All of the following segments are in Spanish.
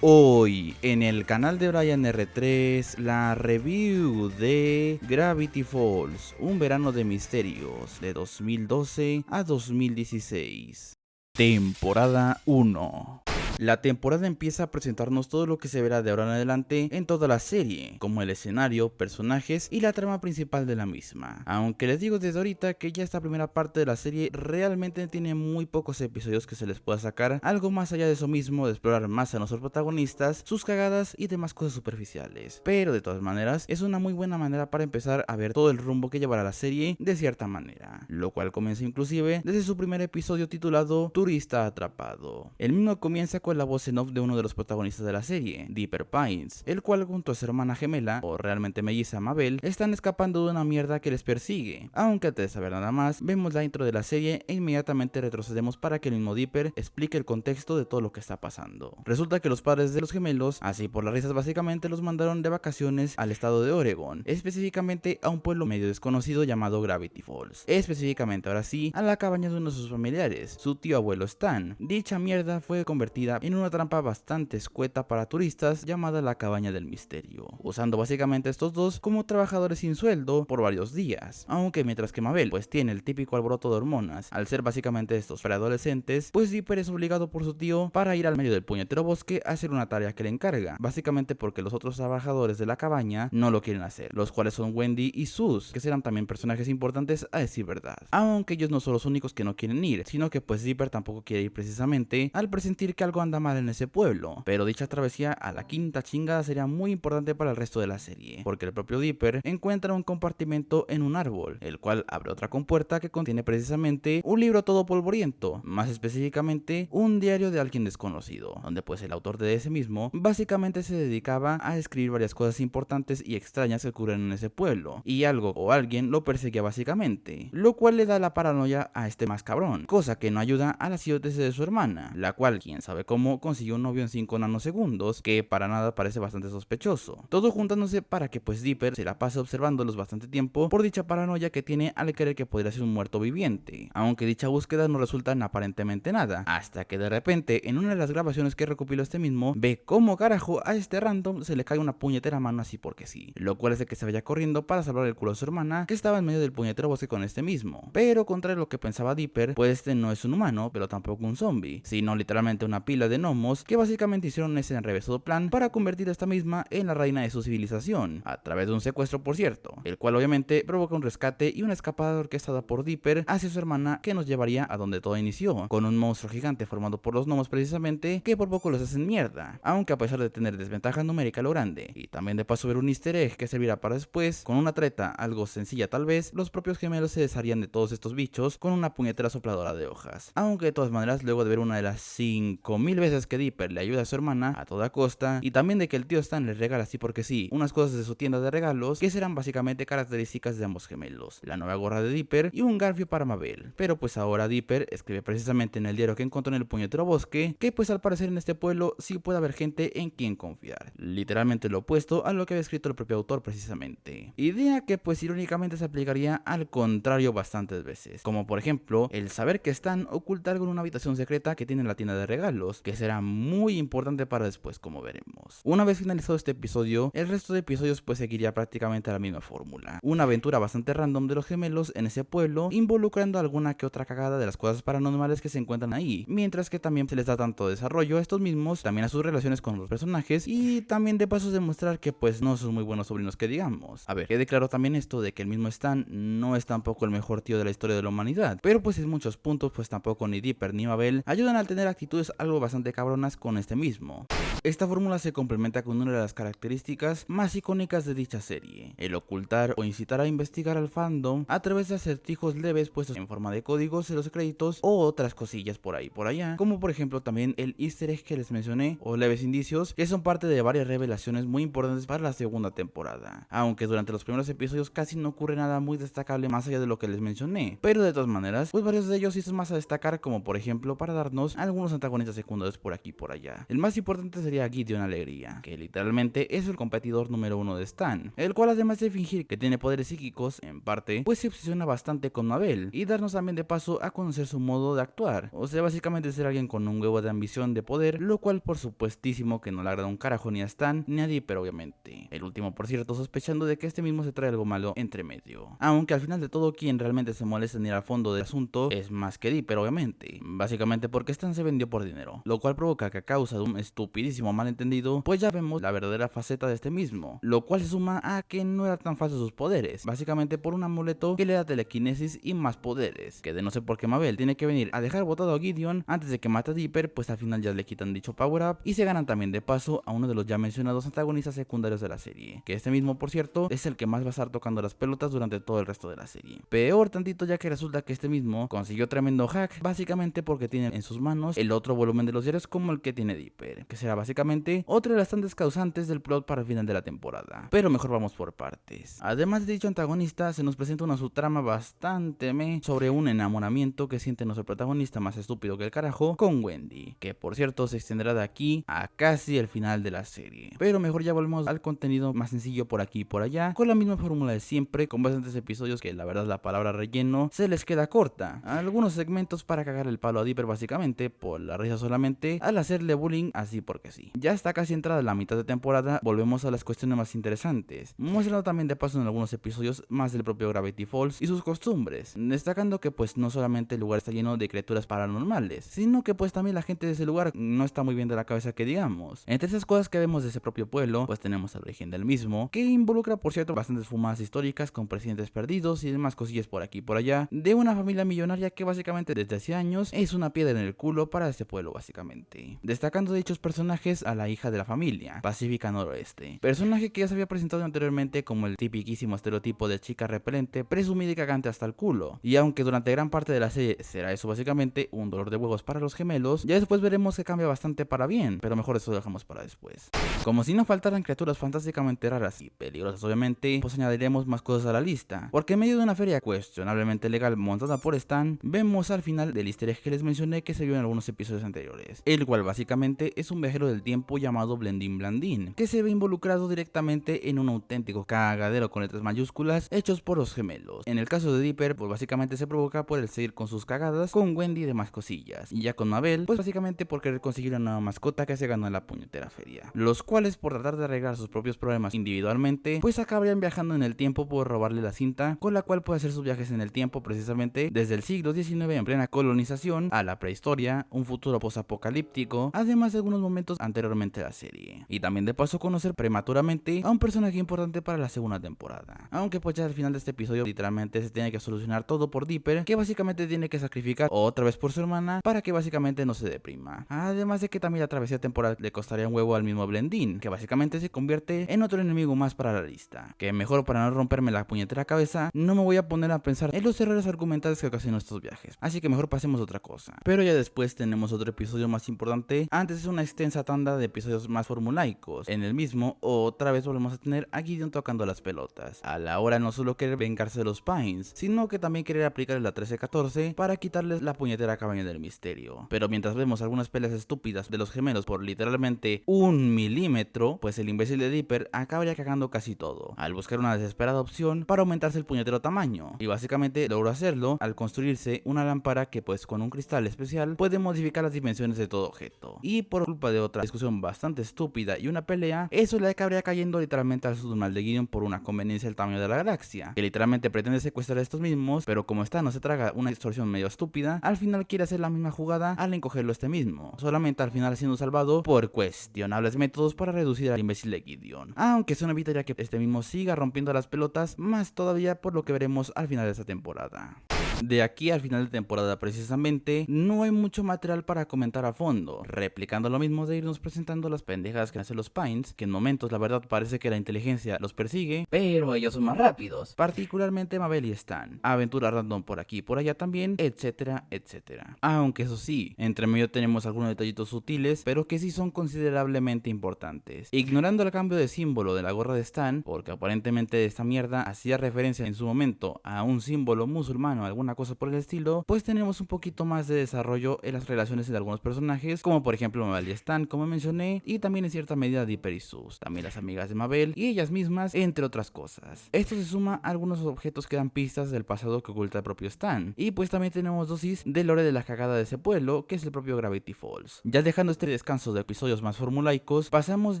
Hoy en el canal de Brian R3 la review de Gravity Falls, un verano de misterios de 2012 a 2016. Temporada 1. La temporada empieza a presentarnos todo lo que se verá de ahora en adelante en toda la serie, como el escenario, personajes y la trama principal de la misma. Aunque les digo desde ahorita que ya esta primera parte de la serie realmente tiene muy pocos episodios que se les pueda sacar algo más allá de eso mismo, de explorar más a nuestros protagonistas, sus cagadas y demás cosas superficiales. Pero de todas maneras es una muy buena manera para empezar a ver todo el rumbo que llevará la serie de cierta manera, lo cual comienza inclusive desde su primer episodio titulado Turista Atrapado. El mismo comienza con la voz en off de uno de los protagonistas de la serie, Dipper Pines, el cual junto a su hermana gemela, o realmente melliza Mabel, están escapando de una mierda que les persigue. Aunque antes de saber nada más, vemos la intro de la serie e inmediatamente retrocedemos para que el mismo Dipper explique el contexto de todo lo que está pasando. Resulta que los padres de los gemelos, así por las risas básicamente, los mandaron de vacaciones al estado de Oregon, específicamente a un pueblo medio desconocido llamado Gravity Falls, específicamente ahora sí, a la cabaña de uno de sus familiares, su tío abuelo Stan. Dicha mierda fue convertida en una trampa bastante escueta para turistas llamada la cabaña del misterio, usando básicamente estos dos como trabajadores sin sueldo por varios días. Aunque mientras que Mabel pues tiene el típico alboroto de hormonas, al ser básicamente estos preadolescentes, pues Dipper es obligado por su tío para ir al medio del puñetero bosque a hacer una tarea que le encarga, básicamente porque los otros trabajadores de la cabaña no lo quieren hacer, los cuales son Wendy y Sus, que serán también personajes importantes a decir verdad. Aunque ellos no son los únicos que no quieren ir, sino que pues Dipper tampoco quiere ir precisamente al presentir que algo anda mal en ese pueblo, pero dicha travesía a la quinta chingada sería muy importante para el resto de la serie, porque el propio Dipper encuentra un compartimento en un árbol, el cual abre otra compuerta que contiene precisamente un libro todo polvoriento, más específicamente un diario de alguien desconocido, donde pues el autor de ese mismo básicamente se dedicaba a escribir varias cosas importantes y extrañas que ocurren en ese pueblo, y algo o alguien lo perseguía básicamente, lo cual le da la paranoia a este más cabrón, cosa que no ayuda a las idioteces de su hermana, la cual quién sabe cómo consiguió un novio en 5 nanosegundos, que para nada parece bastante sospechoso. Todo juntándose para que pues Dipper se la pase observándolos bastante tiempo por dicha paranoia que tiene al creer que podría ser un muerto viviente, aunque dicha búsqueda no resulta en aparentemente nada, hasta que de repente en una de las grabaciones que recopiló este mismo, ve cómo carajo a este random se le cae una puñetera mano así porque sí, lo cual hace que se vaya corriendo para salvar el culo de su hermana, que estaba en medio del puñetero bosque con este mismo. Pero contrario a lo que pensaba Dipper, pues este no es un humano, pero tampoco un zombie, sino literalmente una pila de gnomos que básicamente hicieron ese enrevesado plan para convertir a esta misma en la reina de su civilización, a través de un secuestro por cierto, el cual obviamente provoca un rescate y una escapada orquestada por Dipper hacia su hermana que nos llevaría a donde todo inició, con un monstruo gigante formado por los gnomos precisamente que por poco los hacen mierda, aunque a pesar de tener desventaja numérica a lo grande, y también de paso ver un easter egg que servirá para después, con una treta algo sencilla tal vez, los propios gemelos se desharían de todos estos bichos con una puñetera sopladora de hojas, aunque de todas maneras luego de ver una de las 5000 veces que Dipper le ayuda a su hermana a toda costa, y también de que el tío Stan les regala así porque sí unas cosas de su tienda de regalos que serán básicamente características de ambos gemelos, la nueva gorra de Dipper y un garfio para Mabel. Pero pues ahora Dipper escribe precisamente en el diario que encontró en el puñetero bosque que pues al parecer en este pueblo sí puede haber gente en quien confiar, literalmente lo opuesto a lo que había escrito el propio autor precisamente, idea que pues irónicamente se aplicaría al contrario bastantes veces, como por ejemplo el saber que Stan oculta algo en una habitación secreta que tiene la tienda de regalos, que será muy importante para después como veremos. Una vez finalizado este episodio, el resto de episodios pues seguiría prácticamente la misma fórmula, una aventura bastante random de los gemelos en ese pueblo, involucrando alguna que otra cagada de las cosas paranormales que se encuentran ahí, mientras que también se les da tanto desarrollo a estos mismos, también a sus relaciones con los personajes, y también de paso demostrar que pues no son muy buenos sobrinos que digamos. A ver, quede claro también esto de que el mismo Stan no es tampoco el mejor tío de la historia de la humanidad, pero pues en muchos puntos pues tampoco ni Dipper ni Mabel ayudan al tener actitudes algo bastante cabronas con este mismo. Esta fórmula se complementa con una de las características más icónicas de dicha serie, el ocultar o incitar a investigar al fandom a través de acertijos leves puestos en forma de códigos en los créditos o otras cosillas por ahí por allá, como por ejemplo también el easter egg que les mencioné o leves indicios que son parte de varias revelaciones muy importantes para la segunda temporada, aunque durante los primeros episodios casi no ocurre nada muy destacable más allá de lo que les mencioné, pero de todas maneras pues varios de ellos sí son más a destacar, como por ejemplo para darnos algunos antagonistas secundarios secundarios por aquí y por allá. El más importante sería Gideon Alegría, que literalmente es el competidor número 1 de Stan, el cual además de fingir que tiene poderes psíquicos, en parte, pues se obsesiona bastante con Mabel, y darnos también de paso a conocer su modo de actuar, o sea, básicamente ser alguien con un huevo de ambición de poder, lo cual por supuestísimo que no le agrada un carajo ni a Stan, ni a Dipper obviamente. El último, por cierto, sospechando de que este mismo se trae algo malo entre medio. Aunque al final de todo, quien realmente se molesta en ir al fondo del asunto es más que Dipper obviamente, básicamente porque Stan se vendió por dinero, lo cual provoca que a causa de un estupidísimo malentendido, pues ya vemos la verdadera faceta de este mismo, lo cual se suma a que no era tan falso sus poderes, básicamente por un amuleto que le da telequinesis y más poderes, que de no ser por qué Mabel tiene que venir a dejar botado a Gideon antes de que mate a Dipper, pues al final ya le quitan dicho power up y se ganan también de paso a uno de los ya mencionados antagonistas secundarios de la serie, que este mismo, por cierto, es el que más va a estar tocando las pelotas durante todo el resto de la serie. Peor tantito, ya que resulta que este mismo consiguió tremendo hack, básicamente porque tiene en sus manos el otro volumen de los diarios como el que tiene Dipper, que será básicamente otra de las tantas causantes del plot para el final de la temporada. Pero mejor vamos por partes. Además de dicho antagonista, se nos presenta una subtrama bastante sobre un enamoramiento que siente nuestro protagonista más estúpido que el carajo con Wendy, que por cierto se extenderá de aquí a casi el final de la serie. Pero mejor ya volvemos al contenido más sencillo por aquí y por allá, con la misma fórmula de siempre, con bastantes episodios que la verdad la palabra relleno se les queda corta. Algunos segmentos para cagar el palo a Dipper básicamente, por la risa solamente, al hacerle bullying así porque sí. Ya está casi entrada la mitad de temporada, volvemos a las cuestiones más interesantes, mostrando también de paso en algunos episodios más del propio Gravity Falls y sus costumbres, destacando que pues no solamente el lugar está lleno de criaturas paranormales, sino que pues también la gente de ese lugar no está muy bien de la cabeza que digamos. Entre esas cosas que vemos de ese propio pueblo, pues tenemos el origen del mismo, que involucra por cierto bastantes fumadas históricas con presidentes perdidos y demás cosillas por aquí y por allá, de una familia millonaria que básicamente desde hace años es una piedra en el culo para este pueblo básicamente. Destacando de dichos personajes a la hija de la familia, Pacífica Noroeste, personaje que ya se había presentado anteriormente como el tipiquísimo estereotipo de chica repelente, presumida y cagante hasta el culo, y aunque durante gran parte de la serie será eso básicamente un dolor de huevos para los gemelos, ya después veremos que cambia bastante para bien, pero mejor eso lo dejamos para después. Como si no faltaran criaturas fantásticamente raras y peligrosas obviamente, pues añadiremos más cosas a la lista, porque en medio de una feria cuestionablemente legal montada por Stan, vemos al final del easter egg que les mencioné que se vio en algunos episodios anteriores, el cual básicamente es un viajero del tiempo llamado Blendin Blandin, que se ve involucrado directamente en un auténtico cagadero con letras mayúsculas hechos por los gemelos. En el caso de Dipper, pues básicamente se provoca por el seguir con sus cagadas con Wendy y demás cosillas, y ya con Mabel, pues básicamente por querer conseguir una nueva mascota que se ganó en la puñetera feria, los cuales por tratar de arreglar sus propios problemas individualmente, pues acabarían viajando en el tiempo por robarle la cinta con la cual puede hacer sus viajes en el tiempo precisamente desde el siglo XIX en plena colonización a la prehistoria, un futuro posapocalíptico, además de algunos momentos anteriormente a la serie, y también de paso conocer prematuramente a un personaje importante para la segunda temporada, aunque pues ya al final de este episodio literalmente se tiene que solucionar todo por Dipper, que básicamente tiene que sacrificar otra vez por su hermana para que básicamente no se deprima, además de que también la travesía temporal le costaría un huevo al mismo Blendin, que básicamente se convierte en otro enemigo más para la lista, que mejor para no romperme la puñetera cabeza no me voy a poner a pensar en los errores argumentales que ocasionó estos viajes, así que mejor pasemos a otra cosa. Pero ya después tenemos otro episodio más importante, antes es una extensa tanda de episodios más formulaicos. En el mismo, otra vez volvemos a tener a Gideon tocando las pelotas, a la hora no solo querer vengarse de los Pines, sino que también querer aplicarle la 1314 para quitarles la puñetera cabaña del misterio. Pero mientras vemos algunas peleas estúpidas de los gemelos por literalmente 1 milímetro, pues el imbécil de Dipper acabaría cagando casi todo, al buscar una desesperada opción para aumentarse el puñetero tamaño, y básicamente logró hacerlo al construirse una lámpara que pues con un cristal especial puede modificar las dimensiones de todo objeto, y por culpa de otra discusión bastante estúpida y una pelea, eso le acabaría cayendo literalmente al subnormal de Gideon por una conveniencia del tamaño de la galaxia, que literalmente pretende secuestrar a estos mismos, pero como esta no se traga una distorsión medio estúpida, al final quiere hacer la misma jugada al encogerlo este mismo, solamente al final siendo salvado por cuestionables métodos para reducir al imbécil de Gideon, aunque eso no evitaría que este mismo siga rompiendo las pelotas más todavía por lo que veremos al final de esta temporada. De aquí al final de temporada precisamente no hay mucho material para comentar a fondo, replicando lo mismo de irnos presentando las pendejas que hacen los Pines, que en momentos la verdad parece que la inteligencia los persigue, pero ellos son más rápidos, particularmente Mabel y Stan, aventuras random por aquí y por allá también, etcétera, etcétera. Aunque eso sí, entre medio tenemos algunos detallitos sutiles, pero que sí son considerablemente importantes, ignorando el cambio de símbolo de la gorra de Stan, porque aparentemente esta mierda hacía referencia en su momento a un símbolo musulmano, alguna alguna cosa por el estilo, pues tenemos un poquito más de desarrollo en las relaciones de algunos personajes, como por ejemplo Mabel y Stan, como mencioné, y también en cierta medida Dipper y Sus, también las amigas de Mabel y ellas mismas, entre otras cosas. Esto se suma a algunos objetos que dan pistas del pasado que oculta el propio Stan, y pues también tenemos dosis de lore de la cagada de ese pueblo, que es el propio Gravity Falls. Ya dejando este descanso de episodios más formulaicos, pasamos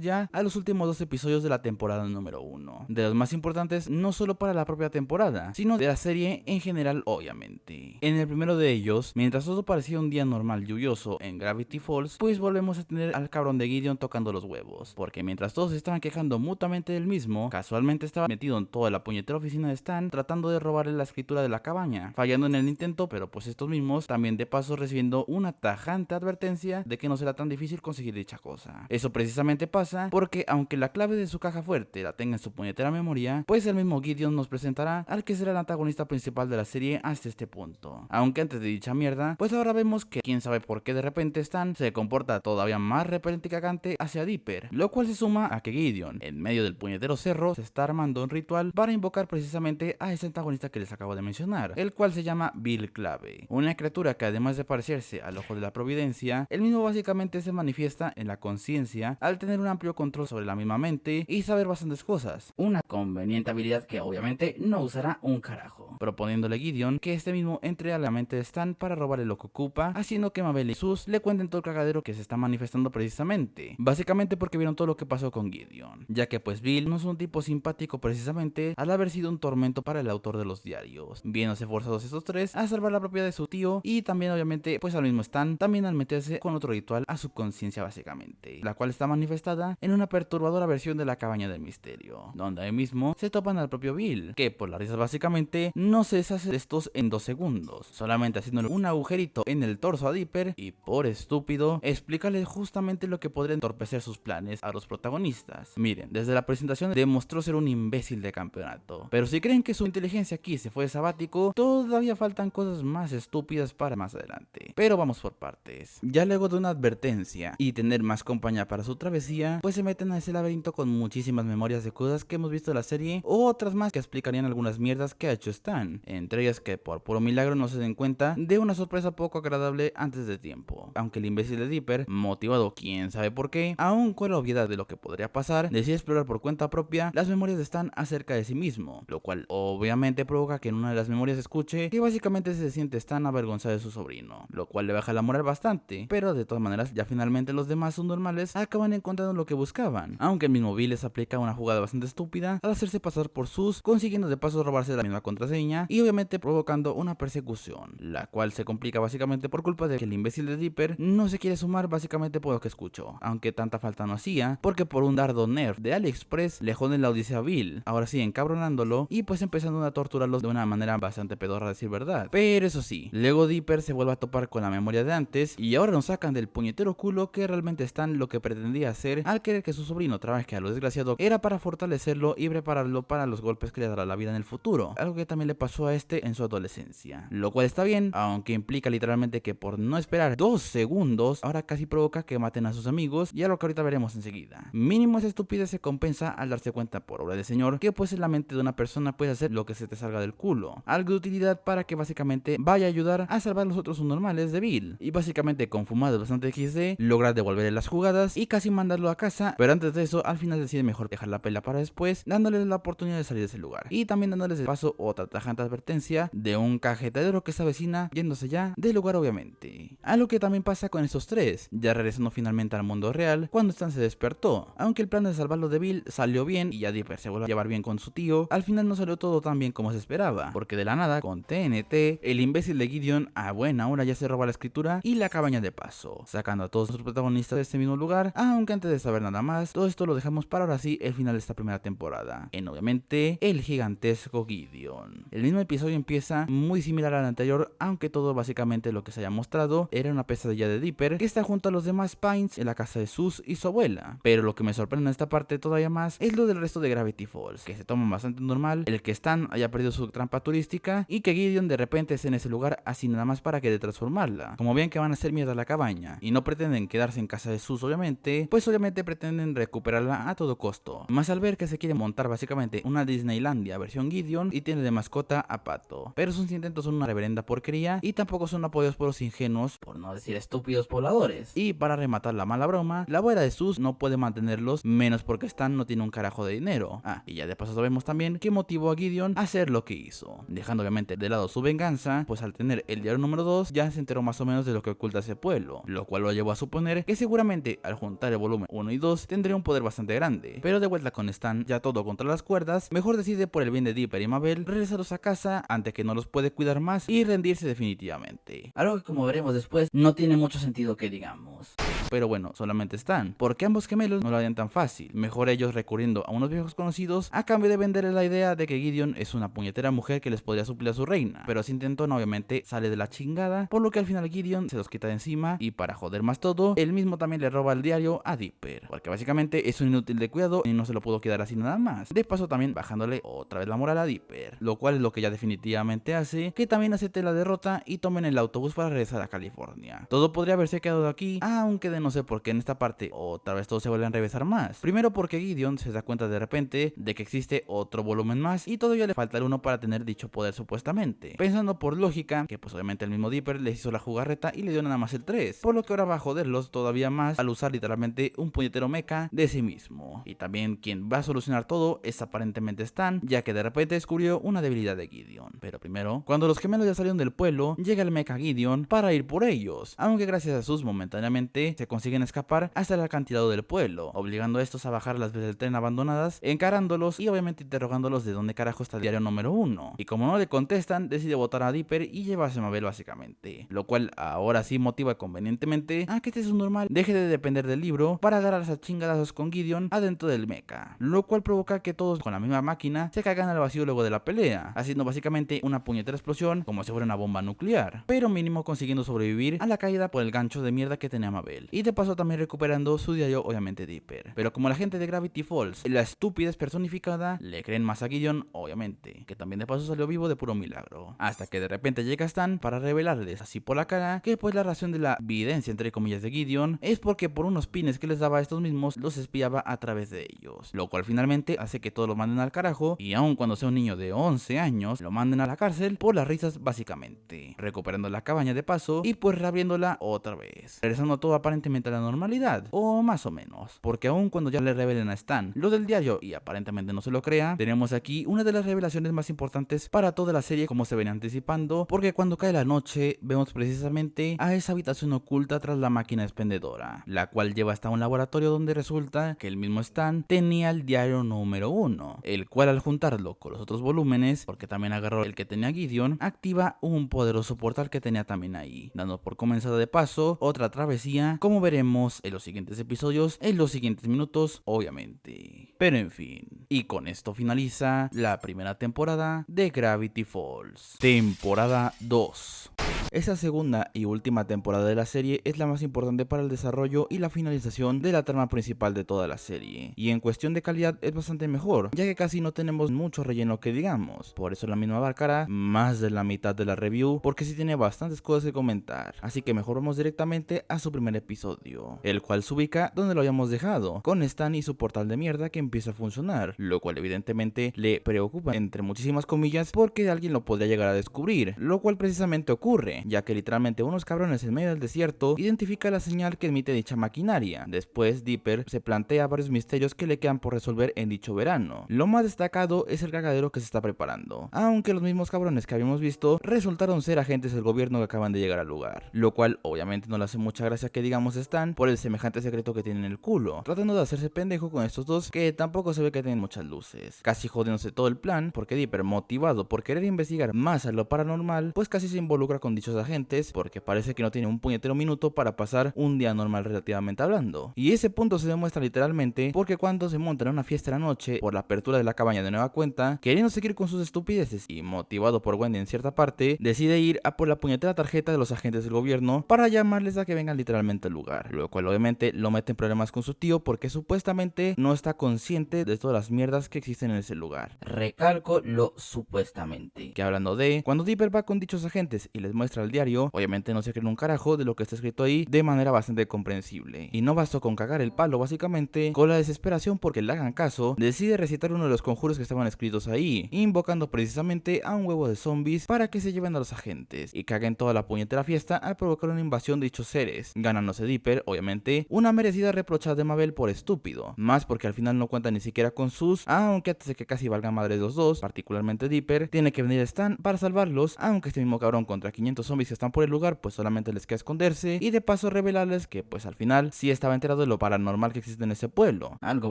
ya a los últimos 2 episodios de la temporada número 1, de los más importantes no solo para la propia temporada, sino de la serie en general, obviamente. En el primero de ellos, mientras todo parecía un día normal lluvioso en Gravity Falls, pues volvemos a tener al cabrón de Gideon tocando los huevos, porque mientras todos estaban quejando mutuamente del mismo, casualmente estaba metido en toda la puñetera oficina de Stan tratando de robarle la escritura de la cabaña, fallando en el intento, pero pues estos mismos también de paso recibiendo una tajante advertencia de que no será tan difícil conseguir dicha cosa. Eso precisamente pasa porque aunque la clave de su caja fuerte la tenga en su puñetera memoria, pues el mismo Gideon nos presentará al que será el antagonista principal de la serie hasta este punto. Aunque antes de dicha mierda, pues ahora vemos que quién sabe por qué de repente Stan se comporta todavía más repelente y cagante hacia Dipper, lo cual se suma a que Gideon, en medio del puñetero cerro, se está armando un ritual para invocar precisamente a ese antagonista que les acabo de mencionar, el cual se llama Bill Clave, una criatura que además de parecerse al ojo de la providencia, el mismo básicamente se manifiesta en la conciencia al tener un amplio control sobre la misma mente y saber bastantes cosas, una conveniente habilidad que obviamente no usará un carajo, proponiéndole a Gideon que este mismo entre a la mente de Stan para robarle lo que ocupa, haciendo que Mabel y Sus le cuenten todo el cagadero que se está manifestando precisamente, básicamente porque vieron todo lo que pasó con Gideon, ya que pues Bill no es un tipo simpático precisamente al haber sido un tormento para el autor de los diarios, viéndose forzados estos tres a salvar la propiedad de su tío y también obviamente pues al mismo Stan también al meterse con otro ritual a su conciencia básicamente, la cual está manifestada en una perturbadora versión de la cabaña del misterio, donde ahí mismo se topan al propio Bill, que por las risas básicamente no se deshace de estos en 2 segundos, solamente haciéndole un agujerito en el torso a Dipper y por estúpido explícale justamente lo que podría entorpecer sus planes a los protagonistas. Miren, desde la presentación demostró ser un imbécil de campeonato, pero si creen que su inteligencia aquí se fue de sabático, todavía faltan cosas más estúpidas para más adelante, pero vamos por partes. Ya luego de una advertencia y tener más compañía para su travesía, pues se meten a ese laberinto con muchísimas memorias de cosas que hemos visto en la serie o otras más que explicarían algunas mierdas que ha hecho Stan, entre ellas que por puro milagro no se den cuenta de una sorpresa poco agradable antes de tiempo, aunque el imbécil de Dipper, motivado quién sabe por qué, aún con la obviedad de lo que podría pasar, decide explorar por cuenta propia las memorias de Stan acerca de sí mismo, lo cual obviamente provoca que en una de las memorias escuche que básicamente se siente Stan avergonzado de su sobrino, lo cual le baja la moral bastante, pero de todas maneras ya finalmente los demás subnormales acaban encontrando lo que buscaban, aunque el mismo Bill les aplica una jugada bastante estúpida al hacerse pasar por Sus, consiguiendo de paso robarse la misma contraseña y obviamente provocando una persecución, la cual se complica básicamente por culpa de que el imbécil de Dipper no se quiere sumar básicamente por lo que escuchó, aunque tanta falta no hacía, porque por un dardo nerf de AliExpress le joden la odisea a Bill, ahora sí encabronándolo y pues empezando a torturarlos de una manera bastante pedorra a decir verdad. Pero eso sí, luego Dipper se vuelve a topar con la memoria de antes y ahora nos sacan del puñetero culo que realmente Stan lo que pretendía hacer al querer que su sobrino trabaje a lo desgraciado era para fortalecerlo y prepararlo para los golpes que le dará la vida en el futuro, algo que también le pasó a este en su adolescencia, lo cual está bien, aunque implica literalmente que por no esperar 2 segundos ahora casi provoca que maten a sus amigos y algo que ahorita veremos enseguida. Mínimo esa estupidez se compensa al darse cuenta por obra del señor que pues en la mente de una persona puedes hacer lo que se te salga del culo, algo de utilidad para que básicamente vaya a ayudar a salvar a los otros subnormales de Bill, y básicamente con fumadas bastante XD logra devolverle las jugadas y casi mandarlo a casa, pero antes de eso al final decide mejor dejar la pelea para después, dándoles la oportunidad de salir de ese lugar y también dándoles de paso otra tajante advertencia de un cajetadero que se avecina yéndose ya del lugar obviamente, algo que también pasa con estos tres, ya regresando finalmente al mundo real cuando Stan se despertó, aunque el plan de salvarlo de Bill salió bien y ya Dipper se vuelve a llevar bien con su tío, al final no salió todo tan bien como se esperaba, porque de la nada con TNT el imbécil de Gideon a buena hora ya se roba la escritura y la cabaña de paso, sacando a todos los protagonistas de este mismo lugar, aunque antes de saber nada más, todo esto lo dejamos para ahora sí el final de esta primera temporada, en obviamente el gigantesco Gideon. El mismo episodio empieza muy similar al anterior, aunque todo básicamente lo que se haya mostrado era una pesadilla de Dipper que está junto a los demás Pines en la casa de Sus y su abuela, pero lo que me sorprende en esta parte todavía más es lo del resto de Gravity Falls, que se toma bastante normal el que Stan haya perdido su trampa turística y que Gideon de repente esté en ese lugar así nada más para querer transformarla, como bien que van a hacer mierda a la cabaña y no pretenden quedarse en casa de Sus obviamente, pues obviamente pretenden recuperarla a todo costo, más al ver que se quiere montar básicamente una Disneylandia versión Gideon y tiene de mascota a Pato, pero sus intentos son una reverenda porquería y tampoco son apoyados por los ingenuos, por no decir estúpidos pobladores. Y para rematar la mala broma, la abuela de Sus no puede mantenerlos, menos porque Stan no tiene un carajo de dinero. Y ya de paso sabemos también que motivó a Gideon a hacer lo que hizo, dejando obviamente de lado su venganza, pues al tener el diario número 2 ya se enteró más o menos de lo que oculta ese pueblo, lo cual lo llevó a suponer que seguramente al juntar el volumen 1 y 2 tendría un poder bastante grande. Pero de vuelta con Stan, ya todo contra las cuerdas, mejor decide por el bien de Dipper y Mabel regresarlos a casa ante que no los puede cuidar más y rendirse definitivamente. Algo que, como veremos después, no tiene mucho sentido que digamos. Pero bueno, solamente Stan, porque ambos gemelos no lo harían tan fácil, mejor ellos recurriendo a unos viejos conocidos a cambio de venderles la idea de que Gideon es una puñetera mujer que les podría suplir a su reina. Pero ese intento obviamente sale de la chingada, por lo que al final Gideon se los quita de encima y para joder más todo, él mismo también le roba el diario a Dipper, porque básicamente es un inútil de cuidado y no se lo pudo quedar así nada más. De paso también bajándole otra vez la moral a Dipper, lo cual es lo que ya definitivamente hace que también acepte la derrota y tomen el autobús para regresar a California. Todo podría haberse quedado aquí, aunque de no sé por qué en esta parte otra vez todo se vuelve a enrevesar más. Primero porque Gideon se da cuenta de repente de que existe otro volumen más y todavía le falta el uno para tener dicho poder supuestamente, pensando por lógica que pues obviamente el mismo Dipper les hizo la jugarreta y le dio nada más el 3, por lo que ahora va a joderlos todavía más al usar literalmente un puñetero mecha de sí mismo. Y también quien va a solucionar todo es aparentemente Stan, ya que de repente descubrió una debilidad de Gideon. Pero primero, cuando los gemelos ya salieron del pueblo, llega el mecha Gideon para ir por ellos, aunque gracias a sus momentáneamente se consiguen escapar hasta el acantilado del pueblo, obligando a estos a bajar las vías del tren abandonadas, encarándolos y obviamente interrogándolos de dónde carajo está el diario número 1. Y como no le contestan, decide votar a Dipper y llevarse a Mabel básicamente, lo cual ahora sí motiva convenientemente a que este subnormal deje de depender del libro para agarrarse a chingadazos con Gideon adentro del mecha, lo cual provoca que todos con la misma máquina se caigan al vacío luego de la pelea, haciendo básicamente una puñetera explosión como si fuera una bomba nuclear, pero mínimo consiguiendo sobrevivir a la caída por el gancho de mierda que tenía Mabel, y de paso también recuperando su diario obviamente Dipper. Pero como la gente de Gravity Falls, la estúpida es personificada, le creen más a Gideon obviamente, que también de paso salió vivo de puro milagro, hasta que de repente llega Stan para revelarles así por la cara que pues la razón de la evidencia entre comillas de Gideon es porque por unos pines que les daba a estos mismos los espiaba a través de ellos, lo cual finalmente hace que todos lo manden al carajo y aun cuando sea un niño de 11 años lo manden a la cárcel por las risas básicamente, recuperando la cabaña de paso y pues reabriéndola otra vez, regresando todo aparentemente a la normalidad, o más o menos, porque aun cuando ya le revelen a Stan lo del diario y aparentemente no se lo crea, tenemos aquí una de las revelaciones más importantes para toda la serie como se ven anticipando, porque cuando cae la noche vemos precisamente a esa habitación oculta tras la máquina expendedora, la cual lleva hasta un laboratorio donde resulta que el mismo Stan tenía el diario número 1, el cual al juntarlo con los otros volúmenes, porque también agarró el que tenía Gideon, activa un poderoso portal que tenía también ahí, dando por comenzada de paso otra travesía, como veremos en los siguientes episodios, en los siguientes minutos, obviamente. Pero en fin, y con esto finaliza la primera temporada de Gravity Falls. Temporada 2. Esta segunda y última temporada de la serie es la más importante para el desarrollo y la finalización de la trama principal de toda la serie, y en cuestión de calidad es bastante mejor, ya que casi no tenemos mucho relleno que digamos, por eso la misma abarcará más de la mitad de la review, porque sí tiene bastantes cosas que comentar, así que mejor vamos directamente a su primer episodio, el cual se ubica donde lo habíamos dejado, con Stan y su portal de mierda que empieza a funcionar, lo cual evidentemente le preocupa entre muchísimas comillas porque alguien lo podría llegar a descubrir, lo cual precisamente ocurre, ya que literalmente unos cabrones en medio del desierto identifica la señal que emite dicha maquinaria. Después Dipper se plantea varios misterios que le quedan por resolver en dicho verano. Lo más destacado es el cagadero que se está preparando, aunque los mismos cabrones que habíamos visto resultaron ser agentes del gobierno que acaban de llegar al lugar, lo cual obviamente no le hace mucha gracia que digamos Stan por el semejante secreto que tiene en el culo, tratando de hacerse pendejo con estos dos que tampoco se ve que tienen muchas luces, casi jodiéndose todo el plan porque Dipper, motivado por querer investigar más a lo paranormal, pues casi se involucra con dichos agentes porque parece que no tiene un puñetero minuto para pasar un día normal relativamente hablando. Y ese punto se demuestra literalmente porque cuando se monta en una fiesta en la noche por la apertura de la cabaña de nueva cuenta, queriendo seguir con sus estupideces y motivado por Wendy en cierta parte, decide ir a por la puñetera tarjeta de los agentes del gobierno para llamarles a que vengan literalmente al lugar, lo cual obviamente lo mete en problemas con su tío porque supuestamente no está consciente de todas las mierdas que existen en ese lugar. Recalco lo supuestamente. Que hablando de, cuando Dipper va con dichos agentes y les muestra el diario, obviamente no se creen un carajo de lo que está escrito ahí de manera bastante comprensible. Y no bastó con cagar el palo básicamente, con la desesperación porque le hagan caso, decide recitar uno de los conjuros que estaban escritos ahí, invocando precisamente a un huevo de zombies para que se lleven a los agentes y caguen toda la puñetera fiesta al provocar una invasión de dichos seres, ganándose Dipper, obviamente, una merecida reprochada de Mabel por estúpido, más porque al final no cuenta ni siquiera con sus, aunque antes de que casi valgan madre los dos, particularmente Dipper, tiene que venir Stan para salvarlos, aunque este mismo cabrón contra 500 zombies que están por el lugar, pues solamente les queda esconderse y de paso revelarles que pues al final sí estaba enterado de lo paranormal que existe en ese pueblo, algo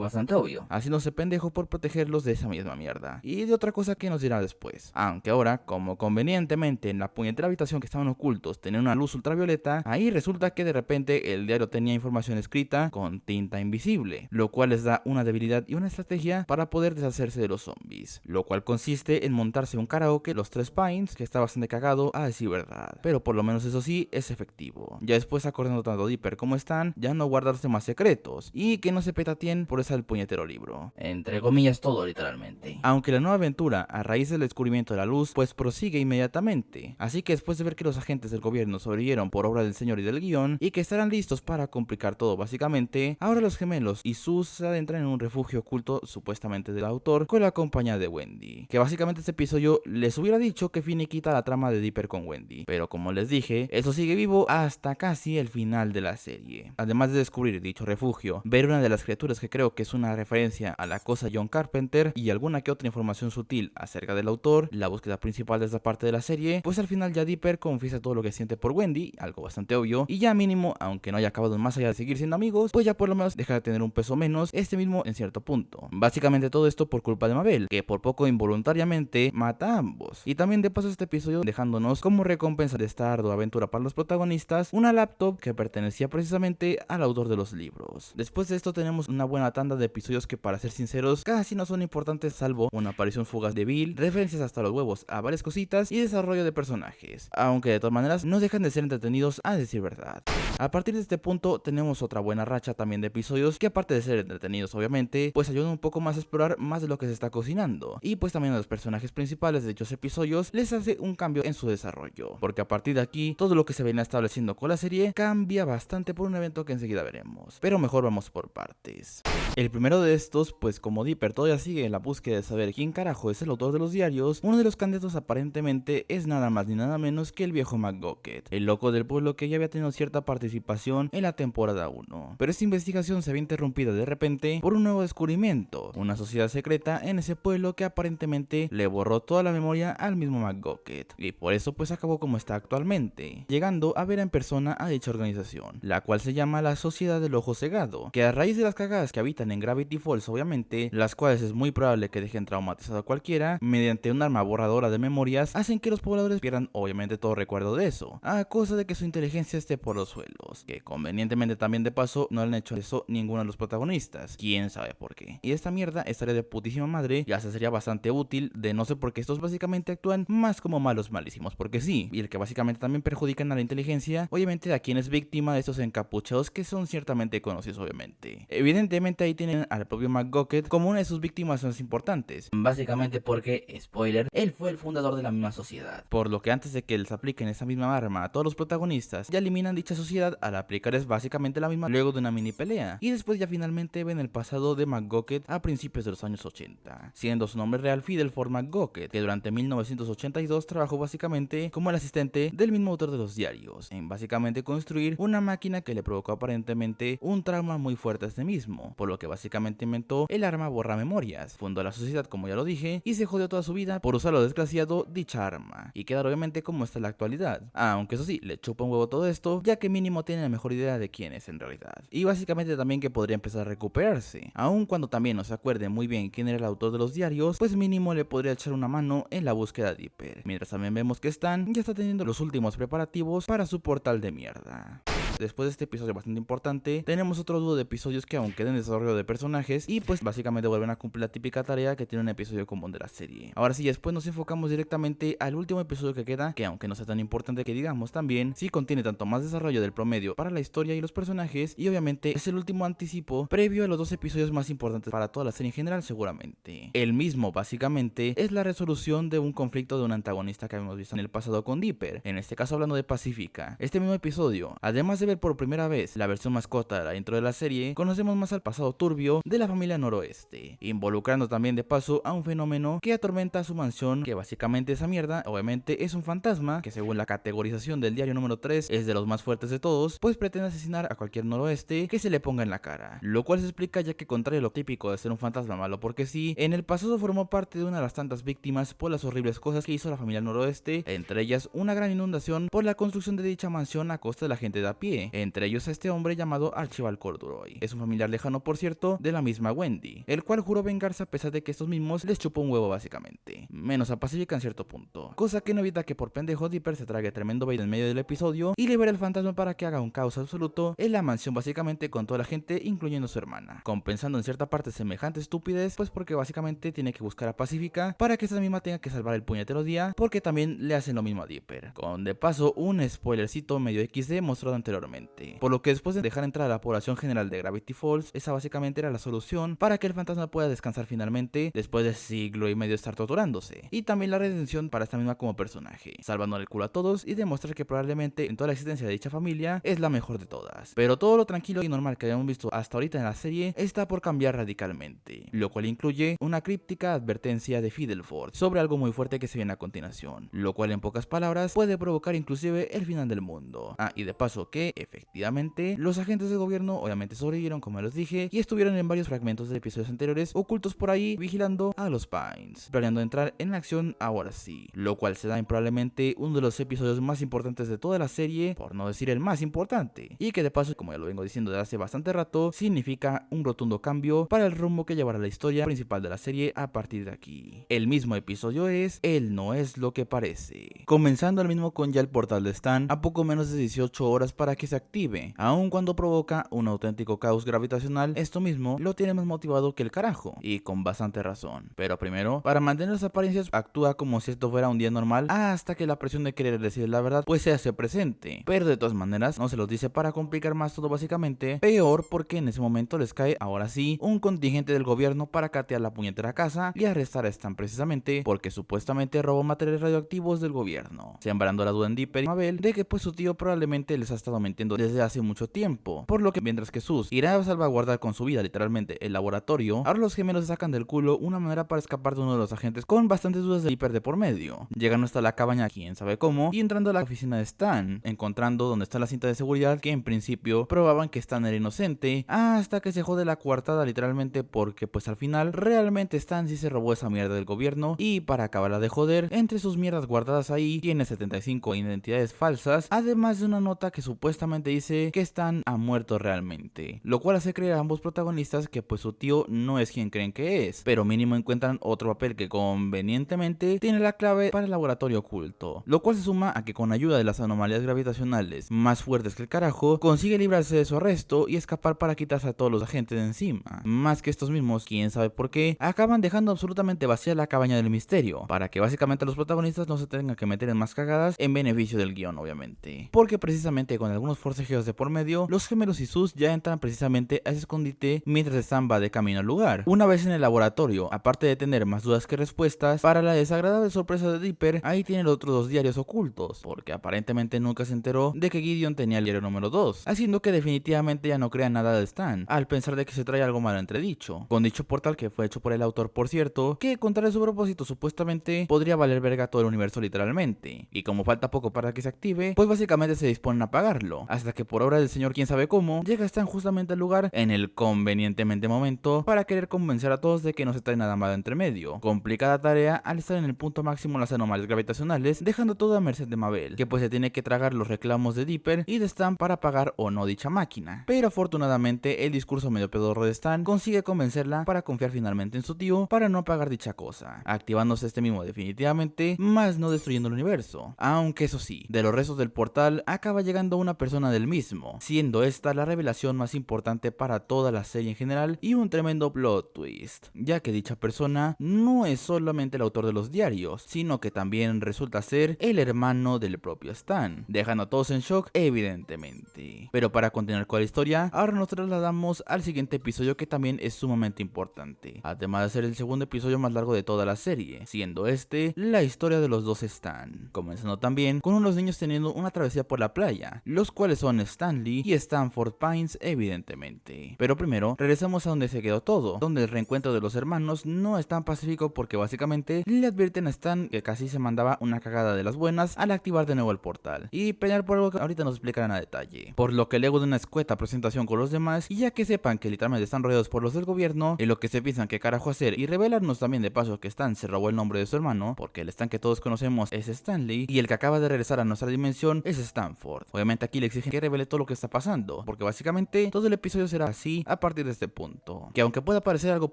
bastante obvio, haciéndose pendejo por protegerlos de esa misma mierda, y de otra cosa que nos dirá después, aunque ahora, como convenientemente en la puñetera habitación que estaban ocultos tenía una luz ultravioleta, ahí resulta que de repente el diario tenía información escrita con tinta invisible, lo cual les da una debilidad y una estrategia para poder deshacerse de los zombies, lo cual consiste en montarse un karaoke los 3 Pines, que está bastante cagado a decir verdad, pero por lo menos eso sí es efectivo. Ya después, acordando tanto Dipper como Stan, ya no guardarse más secretos y que no se petatien por ese puñetero libro, entre comillas todo literalmente. Aunque la nueva aventura a raíz del descubrimiento de la luz pues prosigue inmediatamente, así que después de ver que los agentes del gobierno sobrevivieron por obra del señor y del guión y que estarán listos para complicar todo básicamente, ahora los gemelos y Sus se adentran en un refugio oculto supuestamente del autor con la compañía de Wendy, que básicamente este episodio les hubiera dicho que finiquita la trama de Dipper con Wendy, pero como les dije, eso sigue vivo hasta casi el final de la serie. Además de descubrir dicho refugio, ver una de las criaturas que creo que es una referencia a la cosa John Carpenter y alguna que otra información sutil acerca del autor, la búsqueda principal de esta parte de la serie, pues al final ya Dipper confiesa todo lo que siente por Wendy, algo bastante obvio, y ya mínimo, aunque no haya acabado más allá de seguir siendo amigos, pues ya por lo menos deja de tener un peso menos este mismo en cierto punto. Básicamente todo esto por culpa de Mabel, que por poco involuntariamente mata a ambos. Y también de paso este episodio dejándonos como recompensa de esta ardua aventura para los protagonistas una laptop que pertenecía precisamente al autor de los libros. Después de esto tenemos una buena tanda de episodios que, para ser sinceros, casi no son importantes salvo una aparición fugaz de Bill, referencias hasta los huevos a varias cositas y desarrollo de personajes, aunque de todas maneras no dejan de ser entretenidos a decir verdad. A partir de este punto tenemos otra buena racha también de episodios que, aparte de ser entretenidos obviamente, pues ayudan un poco más a explorar más de lo que se está cocinando, y pues también a los personajes principales de dichos episodios les hace un cambio en su desarrollo, porque a partir de aquí todo lo que se venía estableciendo con la serie cambia bastante por un evento que enseguida veremos, pero mejor vamos por partes. El primero de estos, pues como Dipper todavía sigue en la búsqueda de saber quién carajo es el autor de los diarios, uno de los candidatos aparentemente es nada más ni nada menos que el viejo McGucket, el loco del pueblo que ya había tenido cierta participación en la temporada 1, pero esta investigación se había interrumpida de repente por un nuevo descubrimiento, una sociedad secreta en ese pueblo que aparentemente le borró toda la memoria al mismo McGucket, y por eso pues acabó como está actualmente, llegando a ver en persona a dicha organización, la cual se llama la Sociedad del Ojo Cegado, que a raíz de las cagadas que habitan en Gravity Falls obviamente, las cuales es muy probable que dejen traumatizado a cualquiera, mediante un arma borradora de memorias hacen que los pobladores pierdan obviamente todo recuerdo de eso, a causa de que su inteligencia esté por los suelos, que convenientemente también de paso no le han hecho eso ninguno de los protagonistas, quién sabe por qué. Y esta mierda estaría de putísima madre, ya se sería bastante útil, de no sé por qué estos básicamente actúan más como malos malísimos, porque sí, y el que básicamente también perjudican a la inteligencia, obviamente a quien es víctima de estos encapuchados que son ciertamente conocidos obviamente. Evidentemente ahí tienen al propio McGucket como una de sus víctimas más importantes, básicamente porque, spoiler, él fue el fundador de la misma sociedad, por lo que antes de que les apliquen esa misma arma a todos los protagonistas, ya eliminan dicha sociedad al aplicar es básicamente la misma luego de una mini pelea, y después ya finalmente ven el pasado de McGucket a principios de los años 80, siendo su nombre real Fidel Ford McGucket, que durante 1982 trabajó básicamente como el asistente del mismo autor de los diarios, en básicamente construir una máquina que le provocó aparentemente un trauma muy fuerte a este mismo, por lo que básicamente inventó el arma borra memorias, fundó la sociedad como ya lo dije, y se jodió toda su vida por usar lo desgraciado dicha arma, y quedar obviamente como está en la actualidad, aunque eso sí, le chupa un huevo todo esto, ya que mínimo tiene la mejor idea de quién es en realidad, y básicamente también que podría empezar a recuperarse, aun cuando también no se acuerde muy bien quién era el autor de los diarios, pues mínimo le podría echar una mano en la búsqueda de Dipper, mientras también vemos que Stan ya está teniendo los últimos preparativos para su portal de mierda. después de este episodio bastante importante, tenemos otro dúo de episodios que aún quedan en desarrollo de personajes y pues básicamente vuelven a cumplir la típica tarea que tiene un episodio común de la serie. Ahora sí, después nos enfocamos directamente al último episodio que queda, que aunque no sea tan importante que digamos, también sí contiene tanto más desarrollo del promedio para la historia y los personajes, y obviamente es el último anticipo previo a los dos episodios más importantes para toda la serie en general seguramente. El mismo básicamente es la resolución de un conflicto de un antagonista que habíamos visto en el pasado con Dipper, en este caso hablando de Pacífica. Este mismo episodio, además de ver por primera vez la versión más corta de la intro de la serie, conocemos más al pasado turbio de la familia Noroeste, involucrando también de paso a un fenómeno que atormenta su mansión, que básicamente esa mierda obviamente es un fantasma que según la categorización del diario número 3 es de los más fuertes de todos, pues pretende asesinar a cualquier noroeste que se le ponga en la cara, lo cual se explica ya que contrario a lo típico de ser un fantasma malo porque sí, en el pasado formó parte de una de las tantas víctimas por las horribles cosas que hizo la familia Noroeste, entre ellas una gran inundación por la construcción de dicha mansión a costa de la gente de a pie, entre ellos a este hombre llamado Archibald Corduroy. Es un familiar lejano por cierto de la misma Wendy, el cual juró vengarse a pesar de que estos mismos les chupó un huevo básicamente, menos a Pacífica en cierto punto, cosa que no evita que por pendejo Dipper se trague tremendo bait en medio del episodio y libere al fantasma para que haga un caos absoluto en la mansión básicamente con toda la gente incluyendo su hermana, compensando en cierta parte semejante estupidez pues porque básicamente tiene que buscar a Pacífica para que esta misma tenga que salvar el puñetero día porque también le hacen lo mismo a Dipper, con de paso un spoilercito medio XD mostrado anteriormente, por lo que después de dejar entrar a la población general de Gravity Falls, esa básicamente era la solución para que el fantasma pueda descansar finalmente después de siglo y medio de estar torturándose, y también la redención para esta misma como personaje, salvando el culo a todos y demostrar que probablemente en toda la existencia de dicha familia es la mejor de todas. Pero todo lo tranquilo y normal que habíamos visto hasta ahorita en la serie está por cambiar radicalmente, lo cual incluye una críptica advertencia de Fidelford sobre algo muy fuerte que se viene a continuación, lo cual en pocas palabras puede provocar inclusive el final del mundo. Y de paso que efectivamente los agentes del gobierno obviamente sobrevivieron como les dije y estuvieron en varios fragmentos de episodios anteriores ocultos por ahí vigilando a los Pines, planeando entrar en la acción ahora sí, lo cual se da en probablemente uno de los episodios más importantes de toda la serie, por no decir el más importante, y que de paso, como ya lo vengo diciendo desde hace bastante rato, significa un rotundo cambio para el rumbo que llevará la historia principal de la serie a partir de aquí. El mismo episodio es Él no es lo que parece, comenzando el mismo con ya el portal de Stan a poco menos de 18 horas para que se active, aun cuando provoca un auténtico caos gravitacional. Esto mismo lo tiene más motivado que el carajo, y con bastante razón, pero primero, para mantener las apariencias actúa como si esto fuera un día normal hasta que la presión de querer decir la verdad pues se hace presente, pero de todas maneras no se los dice para complicar más todo básicamente, peor porque en ese momento les cae ahora sí un contingente del gobierno para catear la puñetera casa y arrestar a Stan precisamente porque supuestamente robó materiales radioactivos del gobierno, sembrando la duda en Dipper y Mabel de que pues su tío probablemente les ha estado mintiendo desde hace mucho tiempo, por lo que mientras que Sus irá a salvaguardar con su vida literalmente el laboratorio, ahora los gemelos sacan del culo una manera para escapar de uno de los agentes con bastantes dudas de Dipper de por medio, llegando hasta la cabaña quién sabe cómo y entrando a la oficina de Stan, encontrando donde está la cinta de seguridad que en principio probaban que Stan era inocente, hasta que se jode la coartada literalmente porque pues al final realmente Stan sí se robó esa mierda del gobierno y para acabarla de joder, entre sus mierdas guardadas ahí tiene 75 identidades falsas, además de una nota que supuestamente dice que Stan ha muerto realmente, lo cual hace creer a ambos protagonistas que pues su tío no es quien creen que es, pero mínimo encuentran otro papel que convenientemente tiene la clave para el laboratorio oculto, lo cual se suma a que con ayuda de las anomalías gravitacionales más fuertes que el carajo, consigue librarse de su arresto y escapar para quitarse a todos los agentes de encima, más que estos mismos, quién sabe por qué, acaban dejando absolutamente vacía la cabaña del misterio, para que básicamente los protagonistas no se tengan que meter en más cagadas en beneficio del guión obviamente, porque precisamente con algunos forcejeos de por medio, los gemelos y Sus ya entran precisamente a ese escondite mientras Stan va de camino al lugar. Una vez en el laboratorio, aparte de tener más dudas que respuestas, para la desagradable sorpresa de Dipper, ahí tiene los otros dos diarios ocultos, porque aparentemente nunca se enteró de que Gideon tenía el diario número 2, haciendo que definitivamente ya no crea nada de Stan, al pensar de que se trae algo malo entredicho, con dicho portal que fue hecho por el autor por cierto, que contrario a su propósito supuestamente podría valer verga todo el universo literalmente, y como falta poco para que se active, pues básicamente se disponen a apagarlo, hasta que por obra del señor quién sabe cómo, llega Stan justamente al lugar en el convenientemente momento para querer convencer a todos de que no se trae nada malo entre medio, complicada tarea al estar en el punto máximo las anomalías gravitacionales, dejando todo a merced de Mabel, que pues se tiene que tragar los reclamos de Dipper y de Stan para pagar o no dicha máquina, pero afortunadamente el discurso medio pedorro de Stan consigue convencerla para confiar finalmente en su tío para no pagar dicha cosa, activándose este mismo definitivamente, más no destruyendo el universo, aunque eso sí, de los restos del portal acaba llegando una persona persona del mismo, siendo esta la revelación más importante para toda la serie en general y un tremendo plot twist, ya que dicha persona no es solamente el autor de los diarios, sino que también resulta ser el hermano del propio Stan, dejando a todos en shock evidentemente. Pero para continuar con la historia, ahora nos trasladamos al siguiente episodio, que también es sumamente importante, además de ser el segundo episodio más largo de toda la serie, siendo este la historia de los dos Stan, comenzando también con unos niños teniendo una travesía por la playa, los cuales son Stanley y Stanford Pines evidentemente. Pero primero regresamos a donde se quedó todo, donde el reencuentro de los hermanos no es tan pacífico, porque básicamente le advierten a Stan que casi se mandaba una cagada de las buenas al activar de nuevo el portal y pelear por algo que ahorita nos explicarán a detalle, por lo que luego de una escueta presentación con los demás, y ya que sepan que literalmente están rodeados por los del gobierno, en lo que se piensan qué carajo hacer, y revelarnos también de paso que Stan se robó el nombre de su hermano, porque el Stan que todos conocemos es Stanley y el que acaba de regresar a nuestra dimensión es Stanford. Obviamente aquí le exigen que revele todo lo que está pasando, porque básicamente todo el episodio será así a partir de este punto, que aunque pueda parecer algo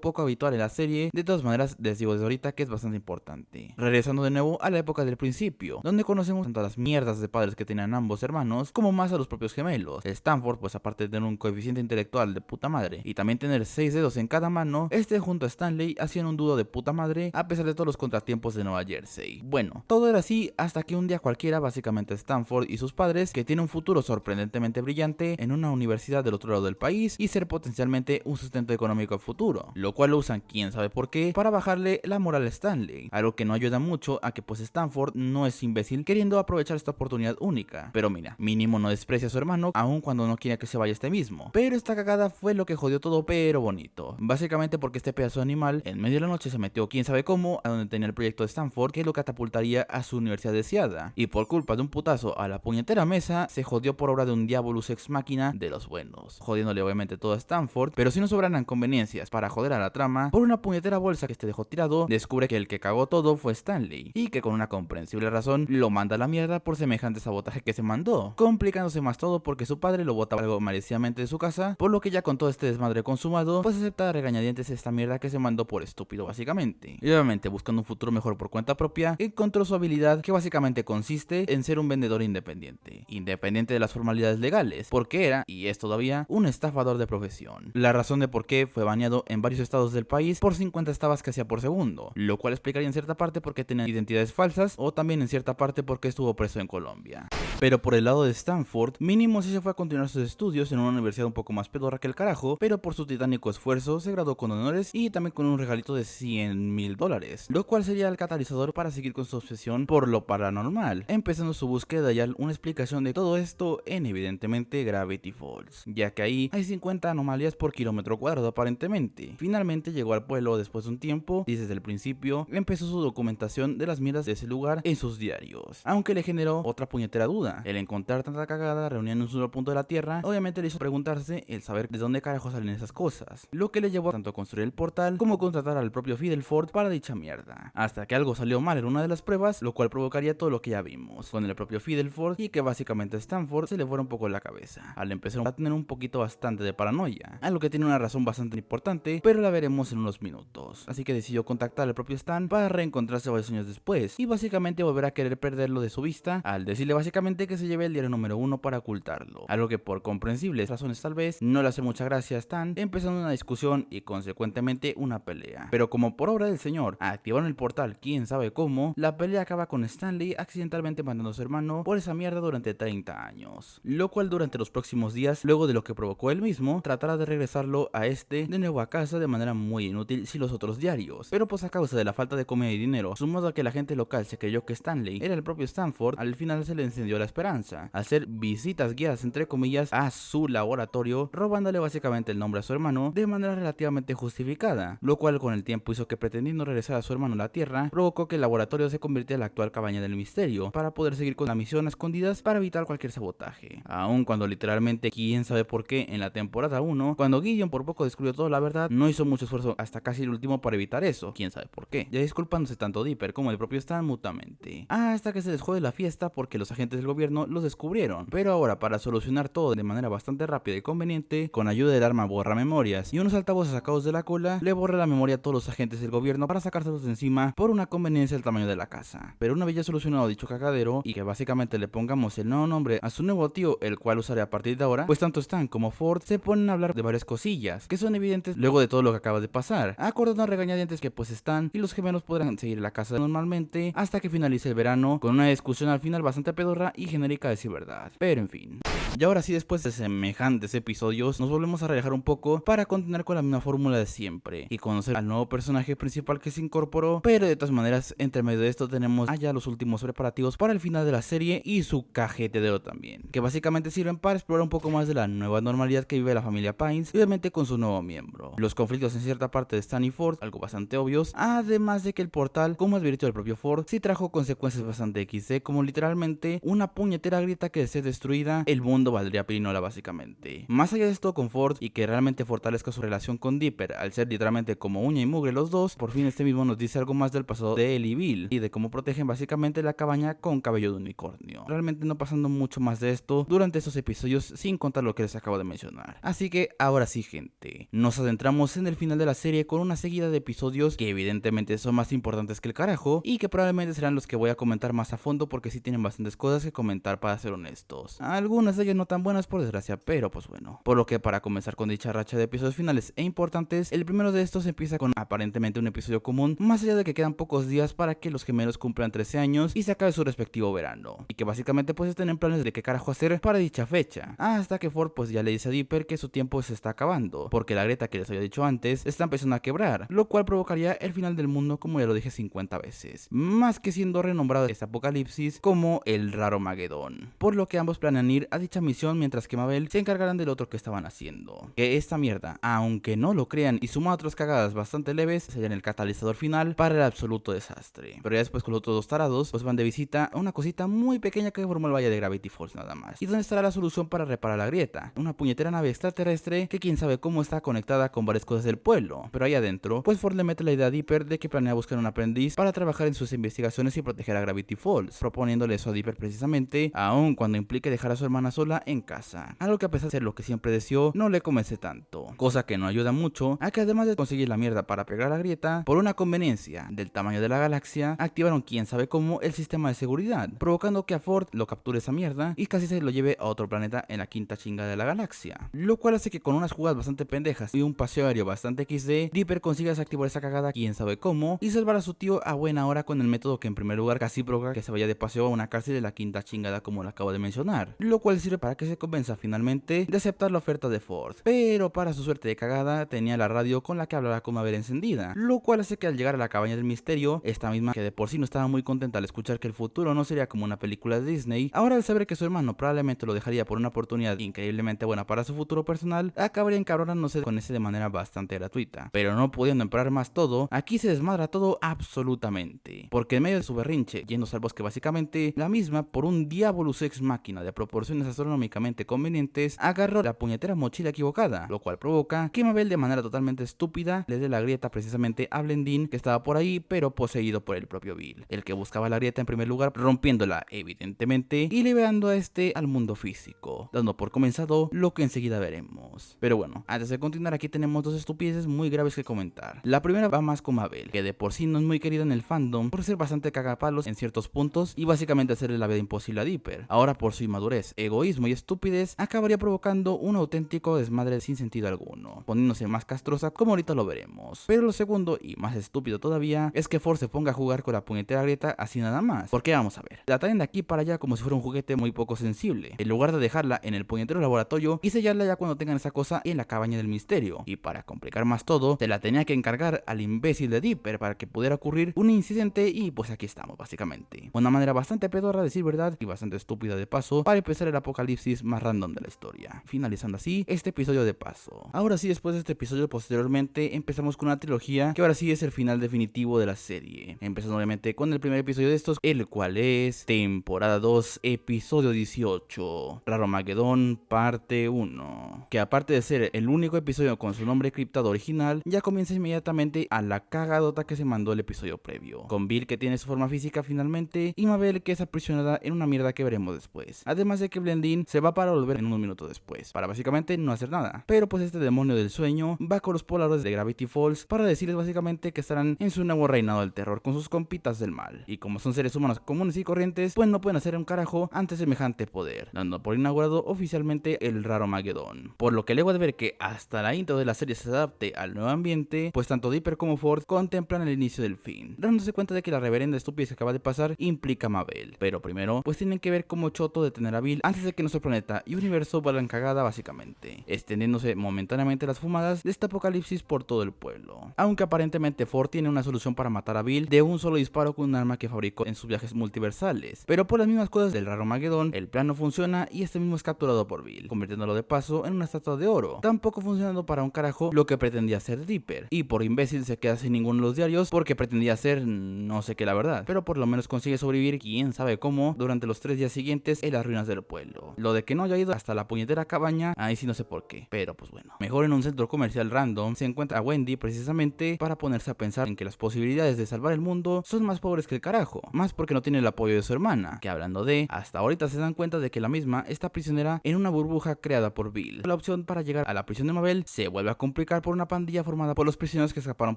poco habitual en la serie, de todas maneras les digo desde ahorita que es bastante importante. Regresando de nuevo a la época del principio, donde conocemos tanto a las mierdas de padres que tenían ambos hermanos, como más a los propios gemelos. Stanford, pues aparte de tener un coeficiente intelectual de puta madre y también tener 6 dedos en cada mano, junto a Stanley hacían un dúo de puta madre a pesar de todos los contratiempos de Nueva Jersey. Bueno, todo era así hasta que un día cualquiera, básicamente Stanford y sus padres, que tienen un futuro sorprendentemente brillante en una universidad del otro lado del país y ser potencialmente un sustento económico a futuro, lo cual lo usan quién sabe por qué para bajarle la moral a Stanley, algo que no ayuda mucho a que pues Stanford no es imbécil queriendo aprovechar esta oportunidad única. Pero mira, mínimo no desprecia a su hermano aun cuando no quiera que se vaya este mismo. Pero esta cagada fue lo que jodió todo, pero bonito, básicamente porque este pedazo de animal en medio de la noche se metió quién sabe cómo a donde tenía el proyecto de Stanford, que lo catapultaría a su universidad deseada, y por culpa de un putazo a la puñetera mesa se jodió por obra de un diabolus ex máquina de los buenos, jodiéndole obviamente todo a Stanford. Pero si no sobraran conveniencias para joder a la trama, por una puñetera bolsa que este dejó tirado, descubre que el que cagó todo fue Stanley, y que con una comprensible razón lo manda a la mierda por semejante sabotaje que se mandó, complicándose más todo porque su padre lo botaba algo merecidamente de su casa, por lo que ya con todo este desmadre consumado, pues acepta a regañadientes esta mierda que se mandó por estúpido básicamente. Y obviamente buscando un futuro mejor por cuenta propia, encontró su habilidad, que básicamente consiste en ser un vendedor independiente de las formalidades legales, porque era, y es todavía, un estafador de profesión. La razón de por qué fue baneado en varios estados del país por 50 estafas que hacía por segundo, lo cual explicaría en cierta parte por qué tenía identidades falsas, o también en cierta parte porque estuvo preso en Colombia. Pero por el lado de Stanford, mínimo sí se fue a continuar sus estudios en una universidad un poco más pedorra que el carajo, pero por su titánico esfuerzo se graduó con honores y también con un regalito de $100,000, lo cual sería el catalizador para seguir con su obsesión por lo paranormal, empezando su búsqueda y una explicación de todo esto en evidentemente Gravity Falls, ya que ahí hay 50 anomalías por kilómetro cuadrado aparentemente. Finalmente llegó al pueblo después de un tiempo y desde el principio empezó su documentación de las mierdas de ese lugar en sus diarios, aunque le generó otra puñetera duda: el encontrar tanta cagada reunida en un solo punto de la tierra, obviamente le hizo preguntarse el saber de dónde carajo salen esas cosas, lo que le llevó a tanto construir el portal como contratar al propio Fidelford para dicha mierda, hasta que algo salió mal en una de las pruebas, lo cual provocaría todo lo que ya vimos con el propio Fidelford, y que básicamente a Stanford se le fuera un poco la cabeza al empezar a tener un poquito bastante de paranoia, algo que tiene una razón bastante importante, pero la veremos en unos minutos. Así que decidió contactar al propio Stan para reencontrarse varios años después y básicamente volver a querer perderlo de su vista, al decirle básicamente que se lleve el diario número 1 para ocultarlo, algo que por comprensibles razones tal vez no le hace mucha gracia a Stan, empezando una discusión y consecuentemente una pelea. Pero como por obra del señor activaron el portal quién sabe cómo, la pelea acaba con Stanley accidentalmente mandando a su hermano por esa mierda durante 30 años, lo cual durante los próximos días, luego de lo que provocó él mismo, tratará de regresarlo a de nuevo a casa de manera muy inútil sin los otros diarios. Pero pues a causa de la falta de comida y dinero, sumado a que la gente local se creyó que Stanley era el propio Stanford, al final se le encendió la esperanza, al hacer visitas guiadas entre comillas a su laboratorio, robándole básicamente el nombre a su hermano de manera relativamente justificada, lo cual con el tiempo hizo que, pretendiendo regresar a su hermano a la Tierra, provocó que el laboratorio se convirtiera en la actual cabaña del misterio, para poder seguir con la misión a escondidas para evitar cualquier sabotaje, aun cuando literalmente quién sabe por qué en la temporada 1, cuando Gideon por poco descubrió toda la verdad, no hizo mucho esfuerzo hasta casi el último para evitar eso, quién sabe por qué, ya disculpándose tanto Dipper como el propio Stan mutuamente, hasta que se les jode la fiesta porque los agentes del gobierno los descubrieron. Pero ahora, para solucionar todo de manera bastante rápida y conveniente, con ayuda del arma borra memorias y unos altavoces sacados de la cola, le borra la memoria a todos los agentes del gobierno para sacárselos de encima por una conveniencia del tamaño de la casa. Pero una vez ya solucionado dicho cagadero y que básicamente le pongamos el nuevo nombre a su nuevo tío, el cual usaré a partir de ahora, pues tanto Stan como Ford se ponen a hablar de varias cosillas que son evidentes luego de todo lo que acaba de pasar, acordando a regañadientes que pues Stan y los gemelos podrán seguir la casa normalmente hasta que finalice el verano, con una discusión al final bastante pedorra y genérica, a decir verdad. Pero en fin. Y ahora sí, después de semejantes episodios, nos volvemos a relajar un poco para continuar con la misma fórmula de siempre y conocer al nuevo personaje principal que se incorporó, pero de todas maneras, entre medio de esto tenemos allá los últimos preparativos para el final de la serie y su cajetedero también, que básicamente sirven para explorar un poco más de la nueva normalidad que vive la familia Pines, y obviamente con su nuevo miembro, los conflictos en cierta parte de Stan y Ford, algo bastante obvios, además de que el portal, como advirtió el propio Ford, sí trajo consecuencias bastante XD, como literalmente una puñetera grieta que de ser destruida, el mundo valdría pirinola básicamente. Más allá de esto con Ford y que realmente fortalezca su relación con Dipper, al ser literalmente como uña y mugre los dos, por fin este mismo nos dice algo más del pasado de él y Bill, y de cómo protegen básicamente la cabaña con cabello de unicornio. Realmente no pasando mucho más de esto durante estos episodios, sin contar lo que les acabo de mencionar. Así que ahora sí, gente, nos adentramos en el final de la serie con una seguida de episodios que evidentemente son más importantes que el carajo, y que probablemente serán los que voy a comentar más a fondo, porque sí tienen bastantes cosas que comentar, para ser honestos. Algunas de ellas no tan buenas por desgracia, pero pues bueno. Por lo que para comenzar con dicha racha de episodios finales e importantes, el primero de estos empieza con aparentemente un episodio común, más allá de que quedan pocos días para que los gemelos cumplan 13 años y se acabe su respectivo verano, y que básicamente pues estén en planes de qué carajo hacer para dicha fecha, hasta que Ford pues ya le dice a Dipper que su tiempo se está acabando, porque la grieta que les había dicho antes está empezando a quebrar, lo cual provocaría el final del mundo, como ya lo dije 50 veces, más que siendo renombrado este apocalipsis como el Raro Magedón, por lo que ambos planean ir a dicha misión mientras que Mabel se encargarán del otro que estaban haciendo. Que esta mierda, aunque no lo crean y suma otras cagadas bastante leves, serían el catalizador final para el absoluto desastre. Pero ya después con los otros dos tarados, pues van de visita a una cosita muy pequeña que formó el valle de Gravity Falls nada más, y donde estará la solución para reparar la grieta, una puñetera nave extraterrestre que quién sabe cómo está conectada con varias cosas del pueblo. Pero ahí adentro, pues Ford le mete la idea a Dipper de que planea buscar un aprendiz para trabajar en sus investigaciones y proteger a Gravity Falls, proponiéndole eso a Dipper precisamente, aun cuando implique dejar a su hermana sola en casa, algo que a pesar de ser lo que siempre deseó, no le convence tanto, cosa que no ayuda mucho a que además de conseguir la mierda para pegar la grieta, por una conveniencia del tamaño de la galaxia, activaron quién sabe cómo el sistema de seguridad, provocando que a Ford lo capture esa mierda y casi se lo lleve a otro planeta en la quinta chinga de la galaxia, lo cual hace que con unas jugadas bastante pendejas y un paseo aéreo bastante XD, Dipper consiga desactivar esa cagada quién sabe cómo y salvar a su tío a buena hora con el método que en primer lugar casi provoca que se vaya de paseo a una cárcel de la quinta chingada, como lo acabo de mencionar, lo cual sirve para que se convenza finalmente de aceptar la oferta de Ford. Pero para su suerte de cagada, tenía la radio con la que hablará con Mabel encendida, lo cual hace que al llegar a la cabaña del misterio, esta misma que de por sí no estaba muy contenta al escuchar que el futuro no sería como una película de Disney, ahora al saber que su hermano probablemente lo dejaría por una oportunidad increíblemente buena para su futuro personal, acabaría encabronándose con ese de manera bastante gratuita. Pero no pudiendo empeorar más todo, aquí se desmadra todo absolutamente, porque en medio de su berrinche, yéndose al bosque básicamente, la misma, por un diabolus ex máquina de proporciones astronómicamente convenientes, agarró la puñetera mochila equivocada, lo cual provoca que Mabel de manera totalmente estúpida le dé la grieta precisamente a Blendin, que estaba por ahí pero poseído por el propio Bill, el que buscaba la grieta en primer lugar, rompiéndola evidentemente y liberando a este al mundo físico, dando por comenzado lo que enseguida veremos. Pero bueno, antes de continuar, aquí tenemos dos estupideces muy graves que comentar. La primera va más con Mabel, que de por sí no es muy querida en el fandom por ser bastante cagapalos en ciertos puntos y básicamente hacerle la vida imposible a Dipper. Ahora por su inmadurez, egoísmo y estupidez acabaría provocando un auténtico desmadre sin sentido alguno, poniéndose más castrosa como ahorita lo veremos. Pero lo segundo y más estúpido todavía es que Ford se ponga a jugar con la puñetera grieta así nada más, porque vamos a ver, la traen de aquí para allá como si fuera un juguete muy poco sensible, en lugar de dejarla en el puñetero laboratorio y sellarla ya cuando tengan esa cosa en la cabaña del misterio. Y para complicar más todo, se la tenía que encargar al imbécil de Dipper para que pudiera ocurrir un incidente, y pues aquí estamos básicamente. Una manera bastante pedorra, a decir verdad, y bastante estúpida de paso, para empezar el apocalipsis más random de la historia, finalizando así este episodio de paso. Ahora sí, después de este episodio, posteriormente empezamos con una trilogía que ahora sí es el final definitivo de la serie, empezando obviamente con el primer episodio de estos, el cual es temporada 2, episodio 18, Raro Magedón parte 1, que aparte de ser el único episodio con su nombre criptado original, ya comienza inmediatamente a la cagadota que se mandó el episodio previo, con Bill que tiene su forma física finalmente y Mabel que es aprisionada en una mierda que veremos después, además de que Blendin se va para volver en unos minutos después, para básicamente no hacer nada, pero pues este demonio del sueño va con los pobladores de Gravity Falls para decirles básicamente que estarán en su nuevo reinado del terror con sus compitas del mal, y como son seres humanos comunes y corrientes, pues no pueden hacer un carajo ante semejante semejante poder, dando por inaugurado oficialmente el Raromagedón. Por lo que luego de ver que hasta la intro de la serie se adapte al nuevo ambiente, pues tanto Dipper como Ford contemplan el inicio del fin, dándose cuenta de que la reverenda estupidez que acaba de pasar implica a Mabel. Pero primero, pues tienen que ver cómo Choto detener a Bill antes de que nuestro planeta y universo vuelvan cagada básicamente, extendiéndose momentáneamente las fumadas de este apocalipsis por todo el pueblo. Aunque aparentemente Ford tiene una solución para matar a Bill de un solo disparo con un arma que fabricó en sus viajes multiversales, pero por las mismas cosas del Raromagedón, el plan no funciona y este mismo es capturado por Bill, convirtiéndolo de paso en una estatua de oro, tampoco funcionando para un carajo lo que pretendía ser Dipper, y por imbécil se queda sin ninguno de los diarios porque pretendía ser no sé qué la verdad, pero por lo menos consigue sobrevivir quién sabe cómo durante los 3 días siguientes en las ruinas del pueblo. Lo de que no haya ido hasta la puñetera cabaña, ahí sí no sé por qué, pero pues bueno. Mejor en un centro comercial random se encuentra a Wendy precisamente para ponerse a pensar en que las posibilidades de salvar el mundo son más pobres que el carajo, más porque no tiene el apoyo de su hermana, que hablando de, hasta ahorita se dan cuenta de que la misma está prisionera en una burbuja creada por Bill. La opción para llegar a la prisión de Mabel se vuelve a complicar por una pandilla formada por los prisioneros que escaparon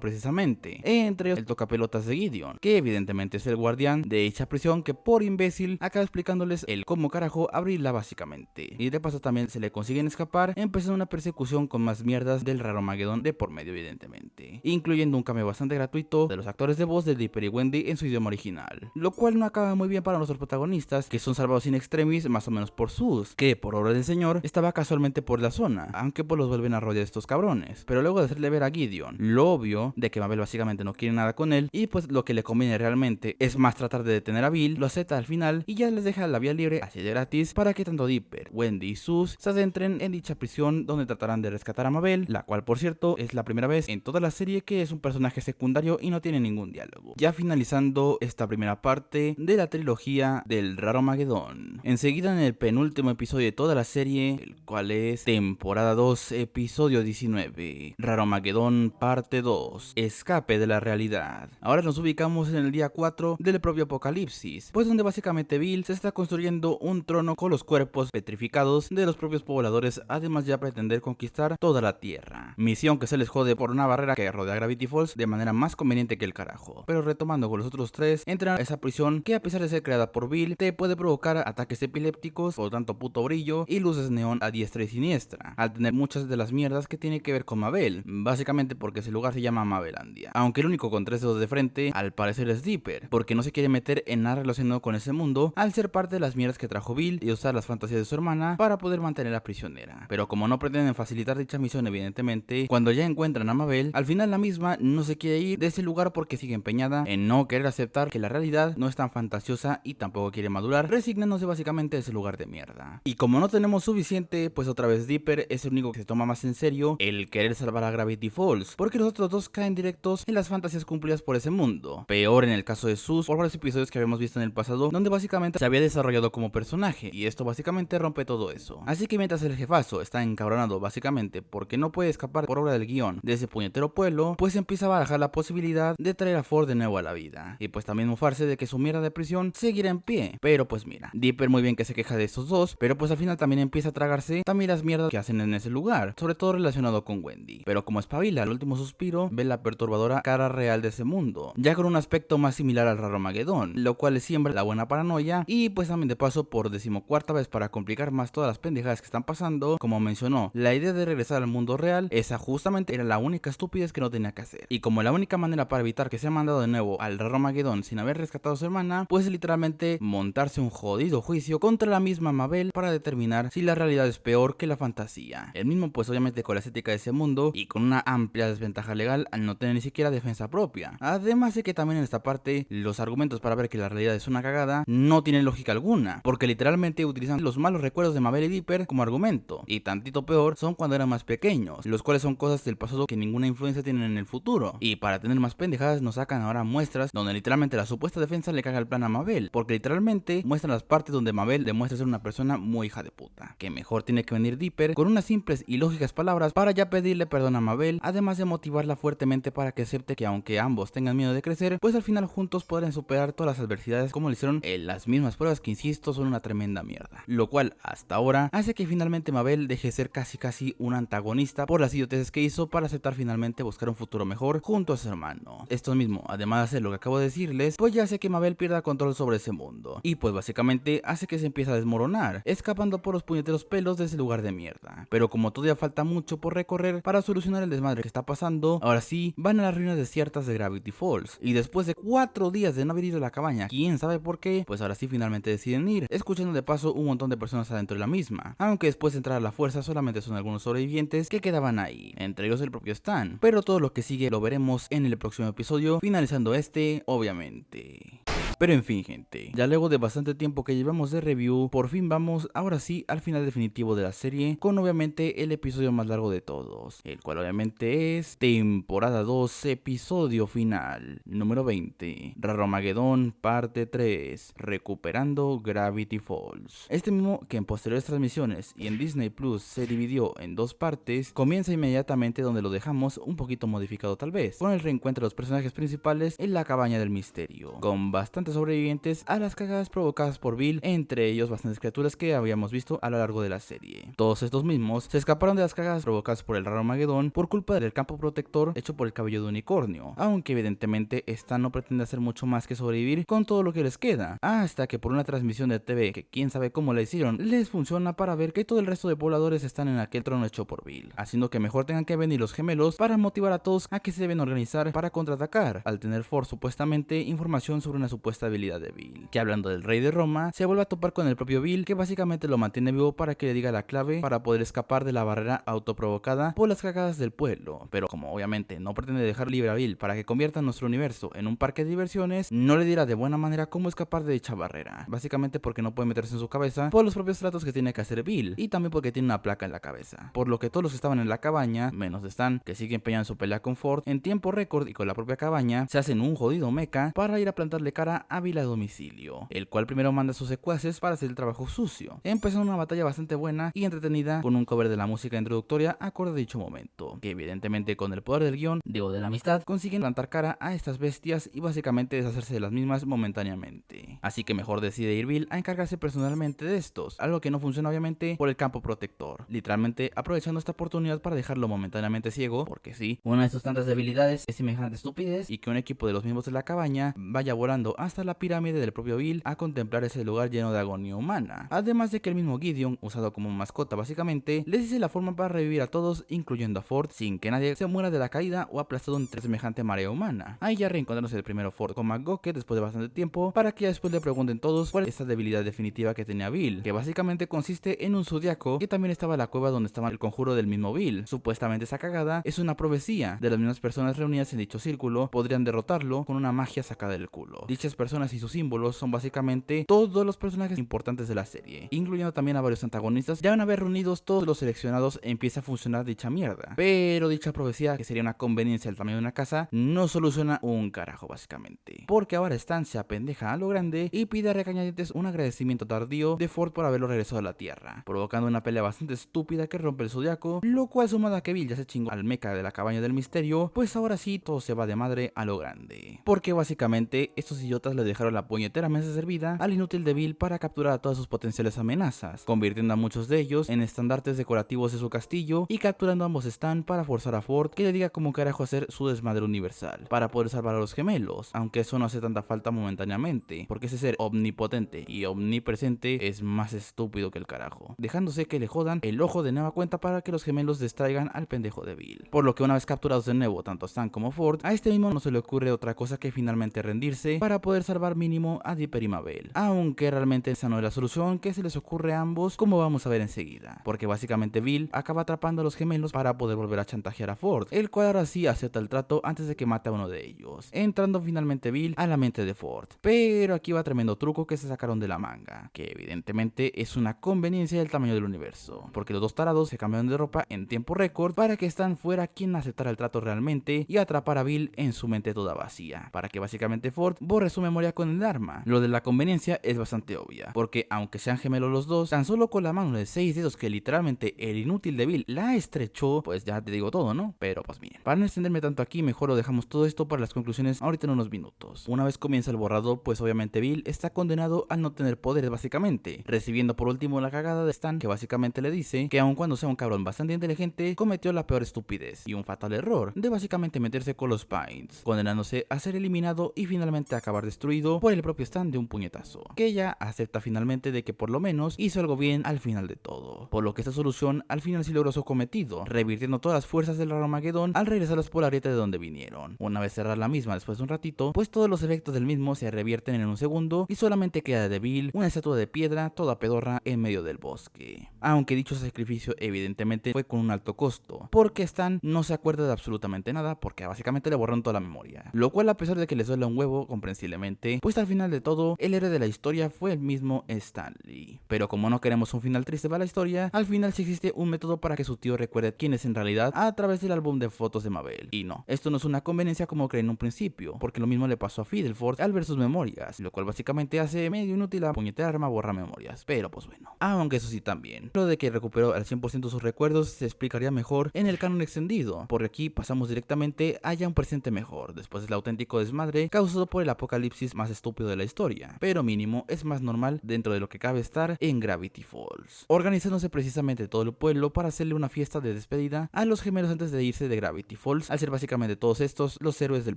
precisamente, entre ellos el tocapelotas de Gideon, que evidentemente es el guardián de dicha prisión que por imbécil acaba explicándoles el cómo carajo abrirla básicamente, y de paso también se le consiguen escapar, empezando una persecución con más mierdas del Raromagedón de por medio evidentemente, incluyendo un cameo bastante gratuito de los actores de voz de Dipper y Wendy en su idioma original, lo cual no acaba muy bien para nuestros protagonistas, que son salvados in extremis más o menos por Sus, que por obra del señor estaba casualmente por la zona, aunque pues los vuelven a rodear estos cabrones, pero luego de hacerle ver a Gideon lo obvio de que Mabel básicamente no quiere nada con él, y pues lo que le conviene realmente es más tratar de detener a Bill, lo acepta al final y ya les deja la vía libre así de gratis para que tanto Dipper, Wendy y Sus se adentren en dicha prisión donde tratarán de rescatar a Mabel, la cual por cierto es la primera vez en toda la serie que es un personaje secundario y no tiene ningún diálogo. Ya finalizando esta primera parte de la trilogía del Raromagedón, enseguida en el penúltimo episodio de toda la serie, el cual es temporada 2 episodio 19, Raromagedón parte 2, escape de la realidad. Ahora nos ubicamos en el día 4 del propio apocalipsis, pues donde básicamente Bill se está construyendo un trono con los cuerpos petrificados de los propios pobladores, además ya pretender conquistar toda la tierra, misión que se les jode por una barrera que rodea Gravity Falls de manera más conveniente que el carajo. Pero retomando con los otros tres, entran a esa prisión que a pesar de ser creada por Bill, te puede provocar ataques epilépticos por tanto puto brillo y luces neón a diestra y siniestra, al tener muchas de las mierdas que tiene que ver con Mabel, básicamente porque ese lugar se llama Mabelandia, aunque el único con 3 dedos de frente al parecer es Dipper, porque no se quiere meter en nada relacionado con ese mundo al ser parte de las mierdas que trajo Bill y usar las fantasías de su hermana para poder mantenerla prisionera. Pero como no pretenden facilitar dicha misión evidentemente, cuando ya encuentran a Mabel, al final la misma no se quiere ir de ese lugar porque sigue empeñada en no querer aceptar que la realidad no es tan fantasiosa y tampoco quiere madurar, resignándose básicamente a ese lugar de mierda. Y como no tenemos suficiente, pues otra vez Dipper es el único que se toma más en serio el querer salvar a Gravity Falls, porque los otros dos caen directos en las fantasías cumplidas por ese mundo. Peor en el caso de Sus, por varios episodios que habíamos visto en el pasado, donde básicamente se había desarrollado como personaje, y esto básicamente rompe todo eso. Así que mientras el jefazo está encabronado básicamente porque no puede escapar por obra del guión de ese puñetero pueblo, pues empieza a barajar la posibilidad de traer a Ford de nuevo a la vida, y pues también mofarse de que su mierda de prisión seguirá en pie. Pero pues mira, Dipper muy bien que se queja de estos dos, pero pues al final también empieza a tragarse también las mierdas que hacen en ese lugar, sobre todo relacionado con Wendy. Pero como espabila al último suspiro, ve la perturbadora cara real de ese mundo, ya con un aspecto más similar al Raromagedón, lo cual le siembra la buena paranoia, y pues también de paso por 14ª vez para complicar más todas las pendejadas que están pasando, como mencionó, la idea de regresar al mundo real, esa justamente era la única estupidez que no tenía que hacer, y como la única manera para evitar que sea mandado de nuevo al Raromagedón sin haber rescatado a su hermana, pues literalmente montarse un jodido juicio contra la misma Mabel para determinar si la realidad es peor que la fantasía. El mismo pues obviamente con la estética de ese mundo y con una amplia desventaja legal al no tener ni siquiera defensa propia. Además de que también en esta parte los argumentos para ver que la realidad es una cagada no tienen lógica alguna, porque literalmente utilizan los malos recuerdos de Mabel y Dipper como argumento, y tantito peor son cuando eran más pequeños, los cuales son cosas del pasado que ninguna influencia tienen en el futuro, y para tener más pendejadas nos sacan ahora muestras donde literalmente la supuesta defensa le caga el plan a Mabel, porque literalmente muestran las partes donde Mabel demuestra ser una persona muy hija de puta, que mejor tiene que venir Dipper con unas simples y lógicas palabras para ya pedirle perdón a Mabel, además de motivarla fuertemente para que acepte que aunque ambos tengan miedo de crecer, pues al final juntos podrán superar todas las adversidades como lo hicieron en las mismas pruebas que insisto son una tremenda mierda, lo cual hasta ahora hace que finalmente Mabel deje de ser casi un antagonista por las idioteces que hizo para aceptar finalmente buscar un futuro mejor junto a su hermano. Esto mismo, además de hacer lo que acabo de decirles, pues ya hace que Mabel pierda control sobre ese mundo, y pues básicamente hace hace que se empiece a desmoronar, escapando por los puñeteros pelos de ese lugar de mierda. Pero como todavía falta mucho por recorrer para solucionar el desmadre que está pasando, ahora sí, van a las ruinas desiertas de Gravity Falls, y después de 4 días de no haber ido a la cabaña, quién sabe por qué, pues ahora sí finalmente deciden ir, escuchando de paso un montón de personas adentro de la misma, aunque después de entrar a la fuerza solamente son algunos sobrevivientes que quedaban ahí, entre ellos el propio Stan, pero todo lo que sigue lo veremos en el próximo episodio, finalizando este, obviamente. Pero en fin, gente, ya luego de bastante tiempo que llevamos de review, por fin vamos ahora sí al final definitivo de la serie, con obviamente el episodio más largo de todos, el cual obviamente es temporada 2, episodio final, número 20, Raromagedón, parte 3, recuperando Gravity Falls. Este mismo, que en posteriores transmisiones y en Disney Plus se dividió en 2 partes, comienza inmediatamente donde lo dejamos, un poquito modificado tal vez, con el reencuentro de los personajes principales en la cabaña del misterio, con bastantes sobrevivientes a las cagadas provocadas por Bill, entre ellos bastantes criaturas que habíamos visto a lo largo de la serie. Todos estos mismos se escaparon de las cagadas provocadas por el Raromagedón por culpa del campo protector hecho por el cabello de unicornio, aunque evidentemente esta no pretende hacer mucho más que sobrevivir con todo lo que les queda, hasta que por una transmisión de TV que quién sabe cómo la hicieron, les funciona para ver que todo el resto de pobladores están en aquel trono hecho por Bill, haciendo que mejor tengan que venir los gemelos para motivar a todos a que se deben organizar para contraatacar, al tener Ford supuestamente información sobre una supuesta habilidad de Bill, que hablando del rey de Roma, se vuelve a topar con el propio Bill, que básicamente lo mantiene vivo para que le diga la clave para poder escapar de la barrera autoprovocada por las cagadas del pueblo, pero como obviamente no pretende dejar libre a Bill para que convierta nuestro universo en un parque de diversiones, no le dirá de buena manera cómo escapar de dicha barrera, básicamente porque no puede meterse en su cabeza por los propios tratos que tiene que hacer Bill, y también porque tiene una placa en la cabeza, por lo que todos los que estaban en la cabaña, menos Stan, que sigue empeñado en su pelea con Ford, en tiempo récord y con la propia cabaña, se hacen un jodido mecha para ir a plantarle cara a Bill a domicilio, el cual primero manda a sus secuaces para hacer el trabajo sucio, empezando una batalla bastante buena y entretenida con un cover de la música introductoria acorde a dicho momento, que evidentemente con el poder del guión, digo de la amistad, consiguen plantar cara a estas bestias y básicamente deshacerse de las mismas momentáneamente, así que mejor decide ir Bill a encargarse personalmente de estos, algo que no funciona obviamente por el campo protector, literalmente aprovechando esta oportunidad para dejarlo momentáneamente ciego, porque sí, una de sus tantas debilidades es semejante estupidez y que un equipo de los miembros de la cabaña vaya volando hasta la pirámide del propio Bill a contemplar ese lugar lleno de agonía humana, además de que el mismo Gideon, usado como mascota básicamente, les dice la forma para revivir a todos, incluyendo a Ford, sin que nadie se muera de la caída o aplastado entre semejante marea humana. Ahí ya reencontrándose el primero Ford con McGocket después de bastante tiempo, para que ya después le pregunten todos cuál es esta debilidad definitiva que tenía Bill, que básicamente consiste en un zodiaco que también estaba en la cueva donde estaba el conjuro del mismo Bill. Supuestamente esa cagada es una profecía de las mismas personas reunidas en dicho círculo, podrían derrotarlo con una magia sacada del culo. Dichas personas y sus símbolos son básicamente todos los personajes importantes de la serie, incluyendo también a varios antagonistas. Ya una vez reunidos todos los seleccionados, empieza a funcionar dicha mierda, pero dicha profecía, que sería una conveniencia del tamaño de una casa, no soluciona un carajo básicamente, porque ahora Stan se apendeja a lo grande y pide a regañadientes un agradecimiento tardío de Ford por haberlo regresado a la Tierra, provocando una pelea bastante estúpida que rompe el zodiaco, lo cual sumado a que Bill ya se chingó al mecha de la cabaña del misterio, pues ahora sí todo se va de madre a lo grande, porque básicamente estos idiotas le dejaron la puñetera mesa servida al inútil de Bill para capturar a todas sus potenciales amenazas, convirtiendo a muchos de ellos en estandartes decorativos de su castillo y capturando a ambos Stan para forzar a Ford que le diga cómo carajo hacer su desmadre universal para poder salvar a los gemelos, aunque eso no hace tanta falta momentáneamente, porque ese ser omnipotente y omnipresente es más estúpido que el carajo, dejándose que le jodan el ojo de nueva cuenta para que los gemelos distraigan al pendejo de Bill, por lo que una vez capturados de nuevo tanto Stan como Ford, a este mismo no se le ocurre otra cosa que finalmente rendirse para poder salvar mínimo a Dipper y Mabel, aunque realmente esa no es la solución que se les ocurre a ambos, como vamos a ver enseguida, porque básicamente Bill acaba atrapando a los gemelos para poder volver a chantajear a Ford, el cual ahora sí acepta el trato antes de que mate a uno de ellos, entrando finalmente Bill a la mente de Ford. Pero aquí va tremendo truco que se sacaron de la manga, que evidentemente es una conveniencia del tamaño del universo, porque los dos tarados se cambiaron de ropa en tiempo récord para que Stan fuera quien aceptara el trato realmente y atrapar a Bill en su mente toda vacía, para que básicamente Ford borre su memoria con el arma. Lo de la conveniencia es bastante obvia, porque aunque sean gemelos los dos, tan solo con la mano de 6 dedos que literalmente el inútil de Bill la estrechó, pues ya te digo todo, ¿no? Pero pues bien, para no extenderme tanto aquí, mejor lo dejamos todo esto para las conclusiones ahorita en unos minutos. Una vez comienza el borrado, pues obviamente Bill está condenado al no tener poderes básicamente, recibiendo por último la cagada de Stan, que básicamente le dice que aun cuando sea un cabrón bastante inteligente, cometió la peor estupidez y un fatal error de básicamente meterse con los Pines, condenándose a ser eliminado y finalmente acabar destruido destruido por el propio Stan de un puñetazo, que ella acepta finalmente de que por lo menos hizo algo bien al final de todo, por lo que esta solución al final sí logró su cometido, revirtiendo todas las fuerzas del Armagedón al regresarlas por la grieta de donde vinieron. Una vez cerrada la misma después de un ratito, pues todos los efectos del mismo se revierten en un segundo y solamente queda de Bill una estatua de piedra toda pedorra en medio del bosque. Aunque dicho sacrificio evidentemente fue con un alto costo, porque Stan no se acuerda de absolutamente nada porque básicamente le borraron toda la memoria, lo cual a pesar de que les duele un huevo comprensiblemente, pues al final de todo el héroe de la historia fue el mismo Stan Lee. Pero como no queremos un final triste para la historia, al final sí existe un método para que su tío recuerde quién es en realidad a través del álbum de fotos de Mabel. Y no, esto no es una conveniencia como creen en un principio, porque lo mismo le pasó a Fidelford al ver sus memorias, lo cual básicamente hace medio inútil la puñetera arma borra memorias, pero pues bueno. Aunque eso sí también, lo de que recuperó al 100% sus recuerdos se explicaría mejor en el canon extendido, porque aquí pasamos directamente a ya un presente mejor, después del auténtico desmadre causado por el apocalipsis más estúpido de la historia, pero mínimo es más normal dentro de lo que cabe estar en Gravity Falls, organizándose precisamente todo el pueblo para hacerle una fiesta de despedida a los gemelos antes de irse de Gravity Falls, al ser básicamente todos estos los héroes del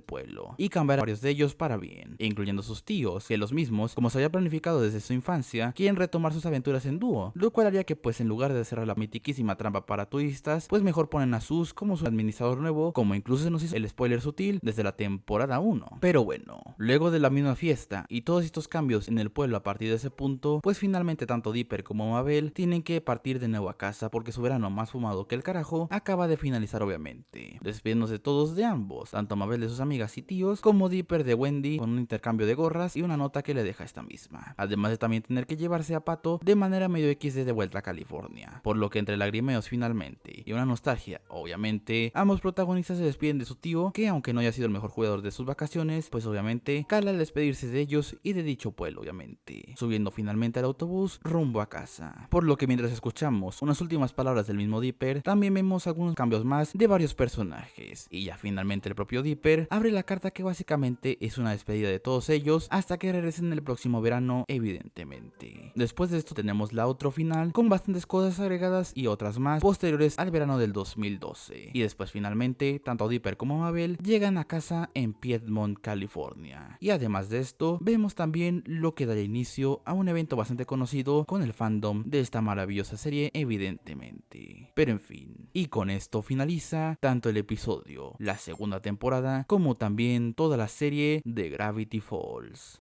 pueblo, y cambiar a varios de ellos para bien, incluyendo sus tíos, que los mismos, como se había planificado desde su infancia, quieren retomar sus aventuras en dúo, lo cual haría que pues en lugar de cerrar la mitiquísima trampa para turistas, pues mejor ponen a Sus como su administrador nuevo, como incluso se nos hizo el spoiler sutil desde la temporada 1. Pero bueno, luego de la misma fiesta y todos estos cambios en el pueblo a partir de ese punto, pues finalmente tanto Dipper como Mabel tienen que partir de nuevo a casa porque su verano más fumado que el carajo acaba de finalizar obviamente, despidiéndose todos de ambos, tanto Mabel de sus amigas y tíos, como Dipper de Wendy con un intercambio de gorras y una nota que le deja esta misma, además de también tener que llevarse a Pato de manera medio XD de vuelta a California, por lo que entre lagrimeos finalmente y una nostalgia, obviamente, ambos protagonistas se despiden de su tío, que aunque no haya sido el mejor jugador de sus vacaciones, pues obviamente cala al despedirse de ellos y de dicho pueblo obviamente, subiendo finalmente al autobús rumbo a casa, por lo que mientras escuchamos unas últimas palabras del mismo Dipper, también vemos algunos cambios más de varios personajes, y ya finalmente el propio Dipper abre la carta que básicamente es una despedida de todos ellos hasta que regresen el próximo verano evidentemente. Después de esto tenemos la outro final con bastantes cosas agregadas y otras más posteriores al verano del 2012, y después finalmente tanto Dipper como Mabel llegan a casa en Piedmont, California, y además de esto vemos también lo que dará inicio a un evento bastante conocido con el fandom de esta maravillosa serie evidentemente. Pero en fin, y con esto finaliza tanto el episodio, la segunda temporada, como también toda la serie de Gravity Falls.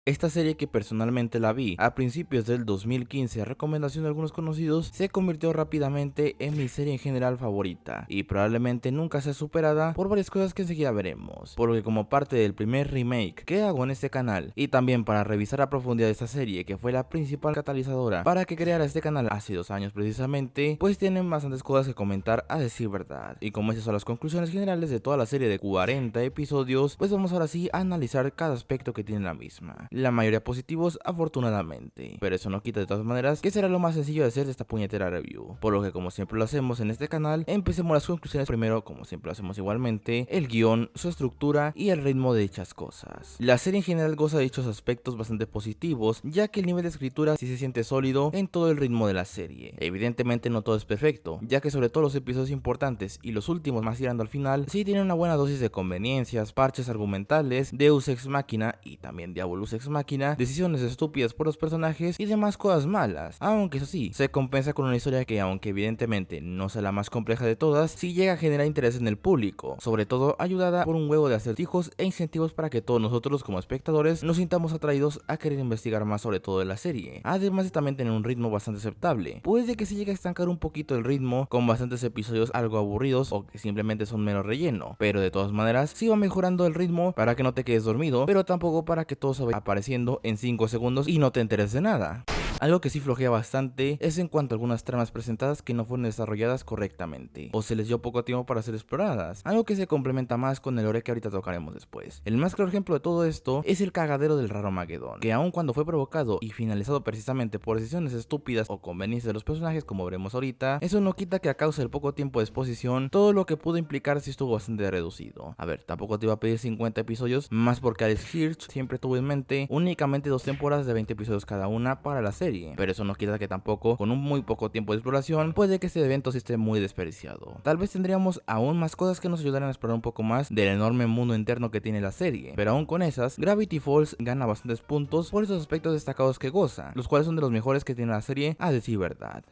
Esta serie, que personalmente la vi a principios del 2015 a recomendación de algunos conocidos, se convirtió rápidamente en mi serie en general favorita y probablemente nunca sea superada por varias cosas que enseguida veremos, por lo que como parte del primer remake que hago en este canal y también para revisar a profundidad esta serie, que fue la principal catalizadora para que creara este canal hace 2 años precisamente, pues tienen bastantes cosas que comentar a decir verdad, y como esas son las conclusiones generales de toda la serie de 40 episodios, pues vamos ahora sí a analizar cada aspecto que tiene la misma. La mayoría positivos afortunadamente, pero eso no quita de todas maneras que será lo más sencillo de hacer de esta puñetera review, por lo que como siempre lo hacemos en este canal, empecemos las conclusiones primero, como siempre lo hacemos igualmente, el guión, su estructura y el ritmo de dichas cosas. La serie en general goza de dichos aspectos bastante positivos, ya que el nivel de escritura sí se siente sólido en todo el ritmo de la serie. Evidentemente no todo es perfecto, ya que sobre todo los episodios importantes y los últimos más tirando al final, sí tienen una buena dosis de conveniencias, parches argumentales, Deus Ex Machina y también Diabolus Ex Máquina, decisiones estúpidas por los personajes y demás cosas malas, aunque eso sí, se compensa con una historia que, aunque evidentemente no sea la más compleja de todas, sí llega a generar interés en el público, sobre todo ayudada por un huevo de acertijos e incentivos para que todos nosotros como espectadores nos sintamos atraídos a querer investigar más sobre todo de la serie, además de también tener un ritmo bastante aceptable. Puede que se llegue a estancar un poquito el ritmo con bastantes episodios algo aburridos o que simplemente son mero relleno, pero de todas maneras sí va mejorando el ritmo para que no te quedes dormido, pero tampoco para que todo se vaya apareciendo en 5 segundos y no te enteres de nada. Algo que sí flojea bastante es en cuanto a algunas tramas presentadas que no fueron desarrolladas correctamente, o se les dio poco tiempo para ser exploradas, algo que se complementa más con el lore que ahorita tocaremos después. El más claro ejemplo de todo esto es el cagadero del raro Armagedón, que aun cuando fue provocado y finalizado precisamente por decisiones estúpidas o conveniencias de los personajes, como veremos ahorita, eso no quita que a causa del poco tiempo de exposición, todo lo que pudo implicar sí estuvo bastante reducido. A ver, tampoco te iba a pedir 50 episodios, más porque Alex Hirsch siempre tuvo en mente únicamente 2 temporadas de 20 episodios cada una para la serie, serie, pero eso no quita que tampoco, con un muy poco tiempo de exploración, puede que este evento sí esté muy desperdiciado. Tal vez tendríamos aún más cosas que nos ayudaran a explorar un poco más del enorme mundo interno que tiene la serie, pero aún con esas, Gravity Falls gana bastantes puntos por esos aspectos destacados que goza, los cuales son de los mejores que tiene la serie, a decir verdad.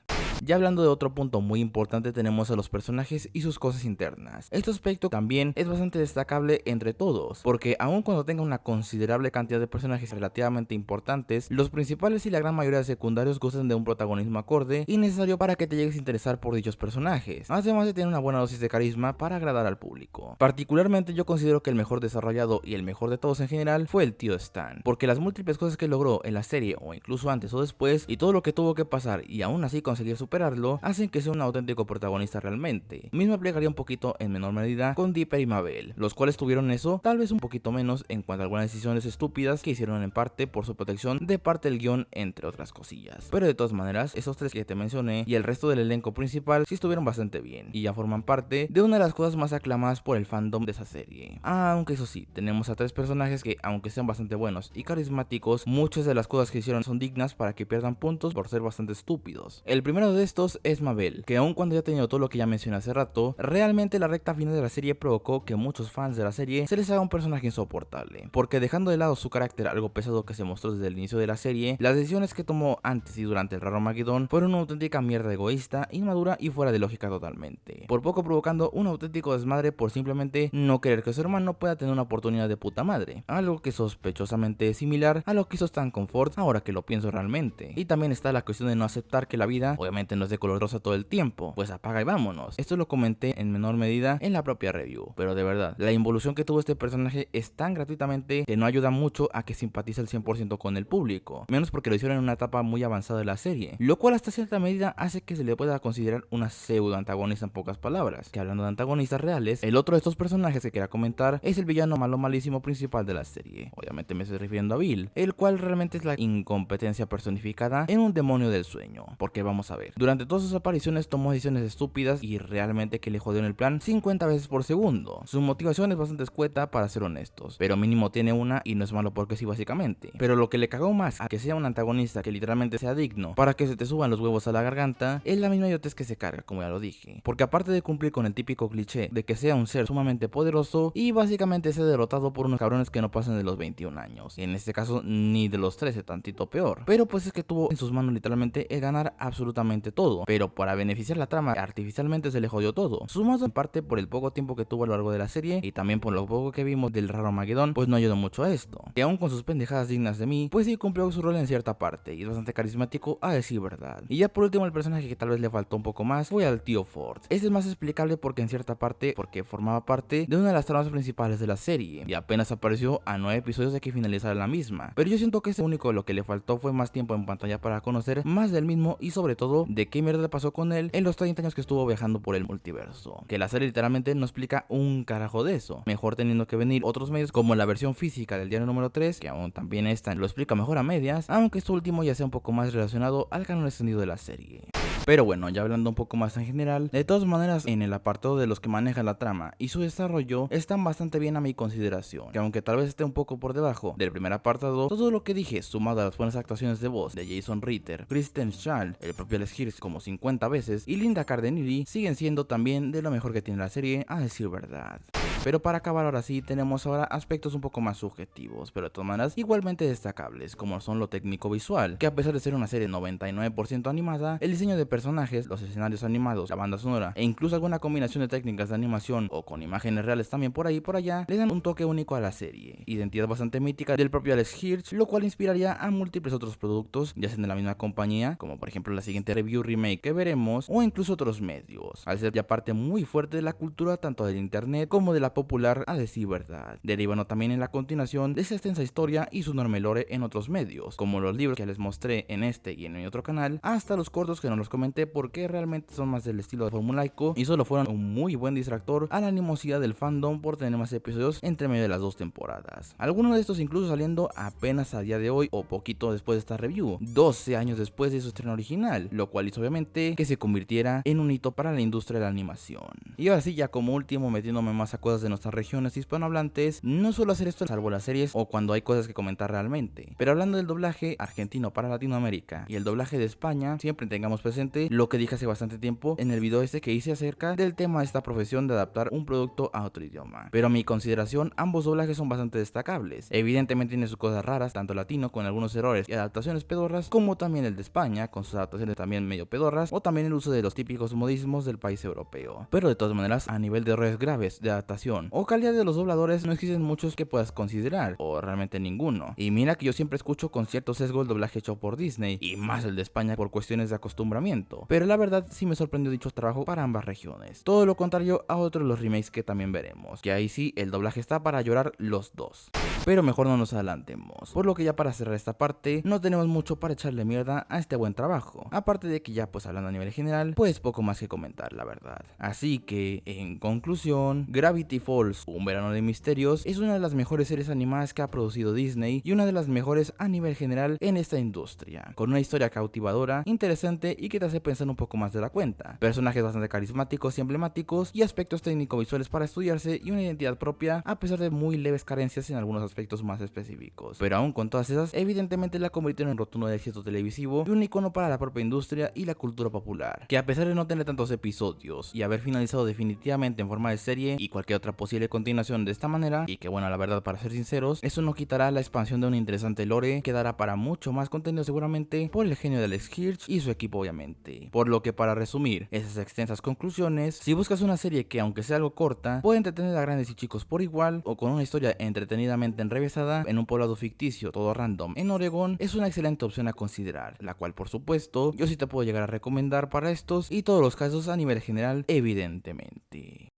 Ya hablando de otro punto muy importante, tenemos a los personajes y sus cosas internas. Este aspecto también es bastante destacable entre todos, porque aun cuando tenga una considerable cantidad de personajes relativamente importantes, los principales y la gran mayoría de secundarios gozan de un protagonismo acorde y necesario para que te llegues a interesar por dichos personajes, además de tener una buena dosis de carisma para agradar al público. Particularmente yo considero que el mejor desarrollado y el mejor de todos en general fue el tío Stan, porque las múltiples cosas que logró en la serie o incluso antes o después y todo lo que tuvo que pasar y aún así conseguir superarlo, hacen que sea un auténtico protagonista realmente. Mismo aplicaría un poquito en menor medida con Dipper y Mabel, los cuales tuvieron eso, tal vez un poquito menos en cuanto a algunas decisiones estúpidas que hicieron en parte por su protección de parte del guión, entre otras cosillas. Pero de todas maneras, esos tres que te mencioné y el resto del elenco principal sí estuvieron bastante bien y ya forman parte de una de las cosas más aclamadas por el fandom de esa serie. Aunque eso sí, tenemos a tres personajes que, aunque sean bastante buenos y carismáticos, muchas de las cosas que hicieron son dignas para que pierdan puntos por ser bastante estúpidos. El primero de estos es Mabel, que aun cuando ya ha tenido todo lo que ya mencioné hace rato, realmente la recta final de la serie provocó que muchos fans de la serie se les haga un personaje insoportable, porque dejando de lado su carácter algo pesado que se mostró desde el inicio de la serie, las decisiones que tomó antes y durante el raro Magedón fueron una auténtica mierda egoísta, inmadura y fuera de lógica totalmente, por poco provocando un auténtico desmadre por simplemente no querer que su hermano pueda tener una oportunidad de puta madre, algo que sospechosamente es similar a lo que hizo Stan con Ford, ahora que lo pienso realmente. Y también está la cuestión de no aceptar que la vida obviamente no es de color rosa todo el tiempo, pues apaga y vámonos. Esto lo comenté en menor medida en la propia review, pero de verdad, la involución que tuvo este personaje es tan gratuitamente que no ayuda mucho a que simpatice al 100% con el público, menos porque lo hicieron en una etapa muy avanzada de la serie, lo cual hasta cierta medida hace que se le pueda considerar una pseudo antagonista en pocas palabras. Que hablando de antagonistas reales, el otro de estos personajes que quería comentar es el villano malísimo principal de la serie. Obviamente me estoy refiriendo a Bill, el cual realmente es la incompetencia personificada en un demonio del sueño, porque vamos a ver, durante todas sus apariciones tomó decisiones estúpidas y realmente que le jodieron el plan 50 veces por segundo. Su motivación es bastante escueta para ser honestos, pero mínimo tiene una y no es malo porque sí básicamente. Pero lo que le cagó más a que sea un antagonista que literalmente sea digno para que se te suban los huevos a la garganta es la misma idiotez que se carga, como ya lo dije, porque aparte de cumplir con el típico cliché de que sea un ser sumamente poderoso y básicamente sea derrotado por unos cabrones que no pasan de los 21 años, y en este caso ni de los 13, tantito peor, pero pues es que tuvo en sus manos literalmente el ganar absolutamente todo, pero para beneficiar la trama artificialmente se le jodió todo, sumado en parte por el poco tiempo que tuvo a lo largo de la serie y también por lo poco que vimos del raro Magedón, pues no ayudó mucho a esto, que aún con sus pendejadas dignas de mí, pues sí cumplió su rol en cierta parte y es bastante carismático a decir verdad. Y ya por último el personaje que tal vez le faltó un poco más fue al tío Ford. Este es más explicable porque en cierta parte, porque formaba parte de una de las tramas principales de la serie y apenas apareció a 9 episodios de que finalizara la misma, pero yo siento que ese único lo que le faltó fue más tiempo en pantalla para conocer más del mismo y sobre todo de qué mierda pasó con él en los 30 años que estuvo viajando por el multiverso, que la serie literalmente no explica un carajo de eso, mejor teniendo que venir otros medios como la versión física del diario número 3, que aún también esta lo explica mejor a medias, aunque esto último ya sea un poco más relacionado al canon extendido de la serie. Pero bueno, ya hablando un poco más en general, de todas maneras en el apartado de los que manejan la trama y su desarrollo están bastante bien a mi consideración, que aunque tal vez esté un poco por debajo del primer apartado, todo lo que dije sumado a las buenas actuaciones de voz de Jason Ritter, Kristen Schaal, el propio Alex Hirsch como 50 veces y Linda Cardellini siguen siendo también de lo mejor que tiene la serie, a decir verdad. Pero para acabar ahora sí, tenemos ahora aspectos un poco más subjetivos, pero de todas maneras igualmente destacables, como son lo técnico visual, que a pesar de ser una serie 99% animada, el diseño de personajes, los escenarios animados, la banda sonora e incluso alguna combinación de técnicas de animación o con imágenes reales también por ahí y por allá, le dan un toque único a la serie, identidad bastante mítica del propio Alex Hirsch, lo cual inspiraría a múltiples otros productos, ya sean de la misma compañía, como por ejemplo la siguiente review remake que veremos, o incluso otros medios, al ser ya parte muy fuerte de la cultura tanto del internet como de la popular, a decir verdad, derivando también en la continuación de esa extensa historia y su enorme lore en otros medios, como los libros que les mostré en este y en mi otro canal, hasta los cortos que no los comenté porque realmente son más del estilo de formulaico y solo fueron un muy buen distractor a la animosidad del fandom por tener más episodios entre medio de las dos temporadas. Algunos de estos incluso saliendo apenas a día de hoy o poquito después de esta review, 12 años después de su estreno original, lo cual cual hizo obviamente que se convirtiera en un hito para la industria de la animación. Y ahora sí, ya como último, metiéndome más a cosas de nuestras regiones hispanohablantes, no suelo hacer esto salvo las series o cuando hay cosas que comentar realmente, pero hablando del doblaje argentino para Latinoamérica y el doblaje de España, siempre tengamos presente lo que dije hace bastante tiempo en el video que hice acerca del tema de esta profesión de adaptar un producto a otro idioma. Pero a mi consideración, ambos doblajes son bastante destacables. Evidentemente tiene sus cosas raras, tanto latino con algunos errores y adaptaciones pedorras, como también el de España con sus adaptaciones también medio pedorras, o también el uso de los típicos modismos del país europeo. Pero de todas maneras, a nivel de errores graves de adaptación o calidad de los dobladores, no existen muchos que puedas considerar, o realmente ninguno. Y mira que yo siempre escucho con cierto sesgo el doblaje hecho por Disney, y más el de España por cuestiones de acostumbramiento, pero la verdad sí me sorprendió dicho trabajo para ambas regiones. Todo lo contrario a otros de los remakes que también veremos, que ahí sí el doblaje está para llorar los dos. Pero mejor no nos adelantemos, por lo que ya para cerrar esta parte, no tenemos mucho para echarle mierda a este buen trabajo, aparte de que ya pues hablando a nivel general, pues poco más que comentar la verdad. Así que, en conclusión, Gravity Falls, un verano de misterios, es una de las mejores series animadas que ha producido Disney y una de las mejores a nivel general en esta industria, con una historia cautivadora, interesante y que te hace pensar un poco más de la cuenta, personajes bastante carismáticos y emblemáticos y aspectos técnico-visuales para estudiarse y una identidad propia a pesar de muy leves carencias en algunos aspectos más específicos. Pero aún con todas esas, evidentemente la convirtieron en un rotundo éxito televisivo y un icono para la propia industria y la cultura popular, que a pesar de no tener tantos episodios y haber finalizado definitivamente en forma de serie y cualquier otra posible continuación de esta manera, y que bueno, la verdad para ser sinceros, eso no quitará la expansión de un interesante lore que dará para mucho más contenido seguramente por el genio de Alex Hirsch y su equipo obviamente. Por lo que para resumir esas extensas conclusiones, si buscas una serie que aunque sea algo corta, puede entretener a grandes y chicos por igual, o con una historia entretenidamente enrevesada en un poblado ficticio todo random en Oregón, es una excelente opción a considerar, la cual por supuesto yo sí te puedo llegar a recomendar para estos y todos los casos a nivel general evidentemente.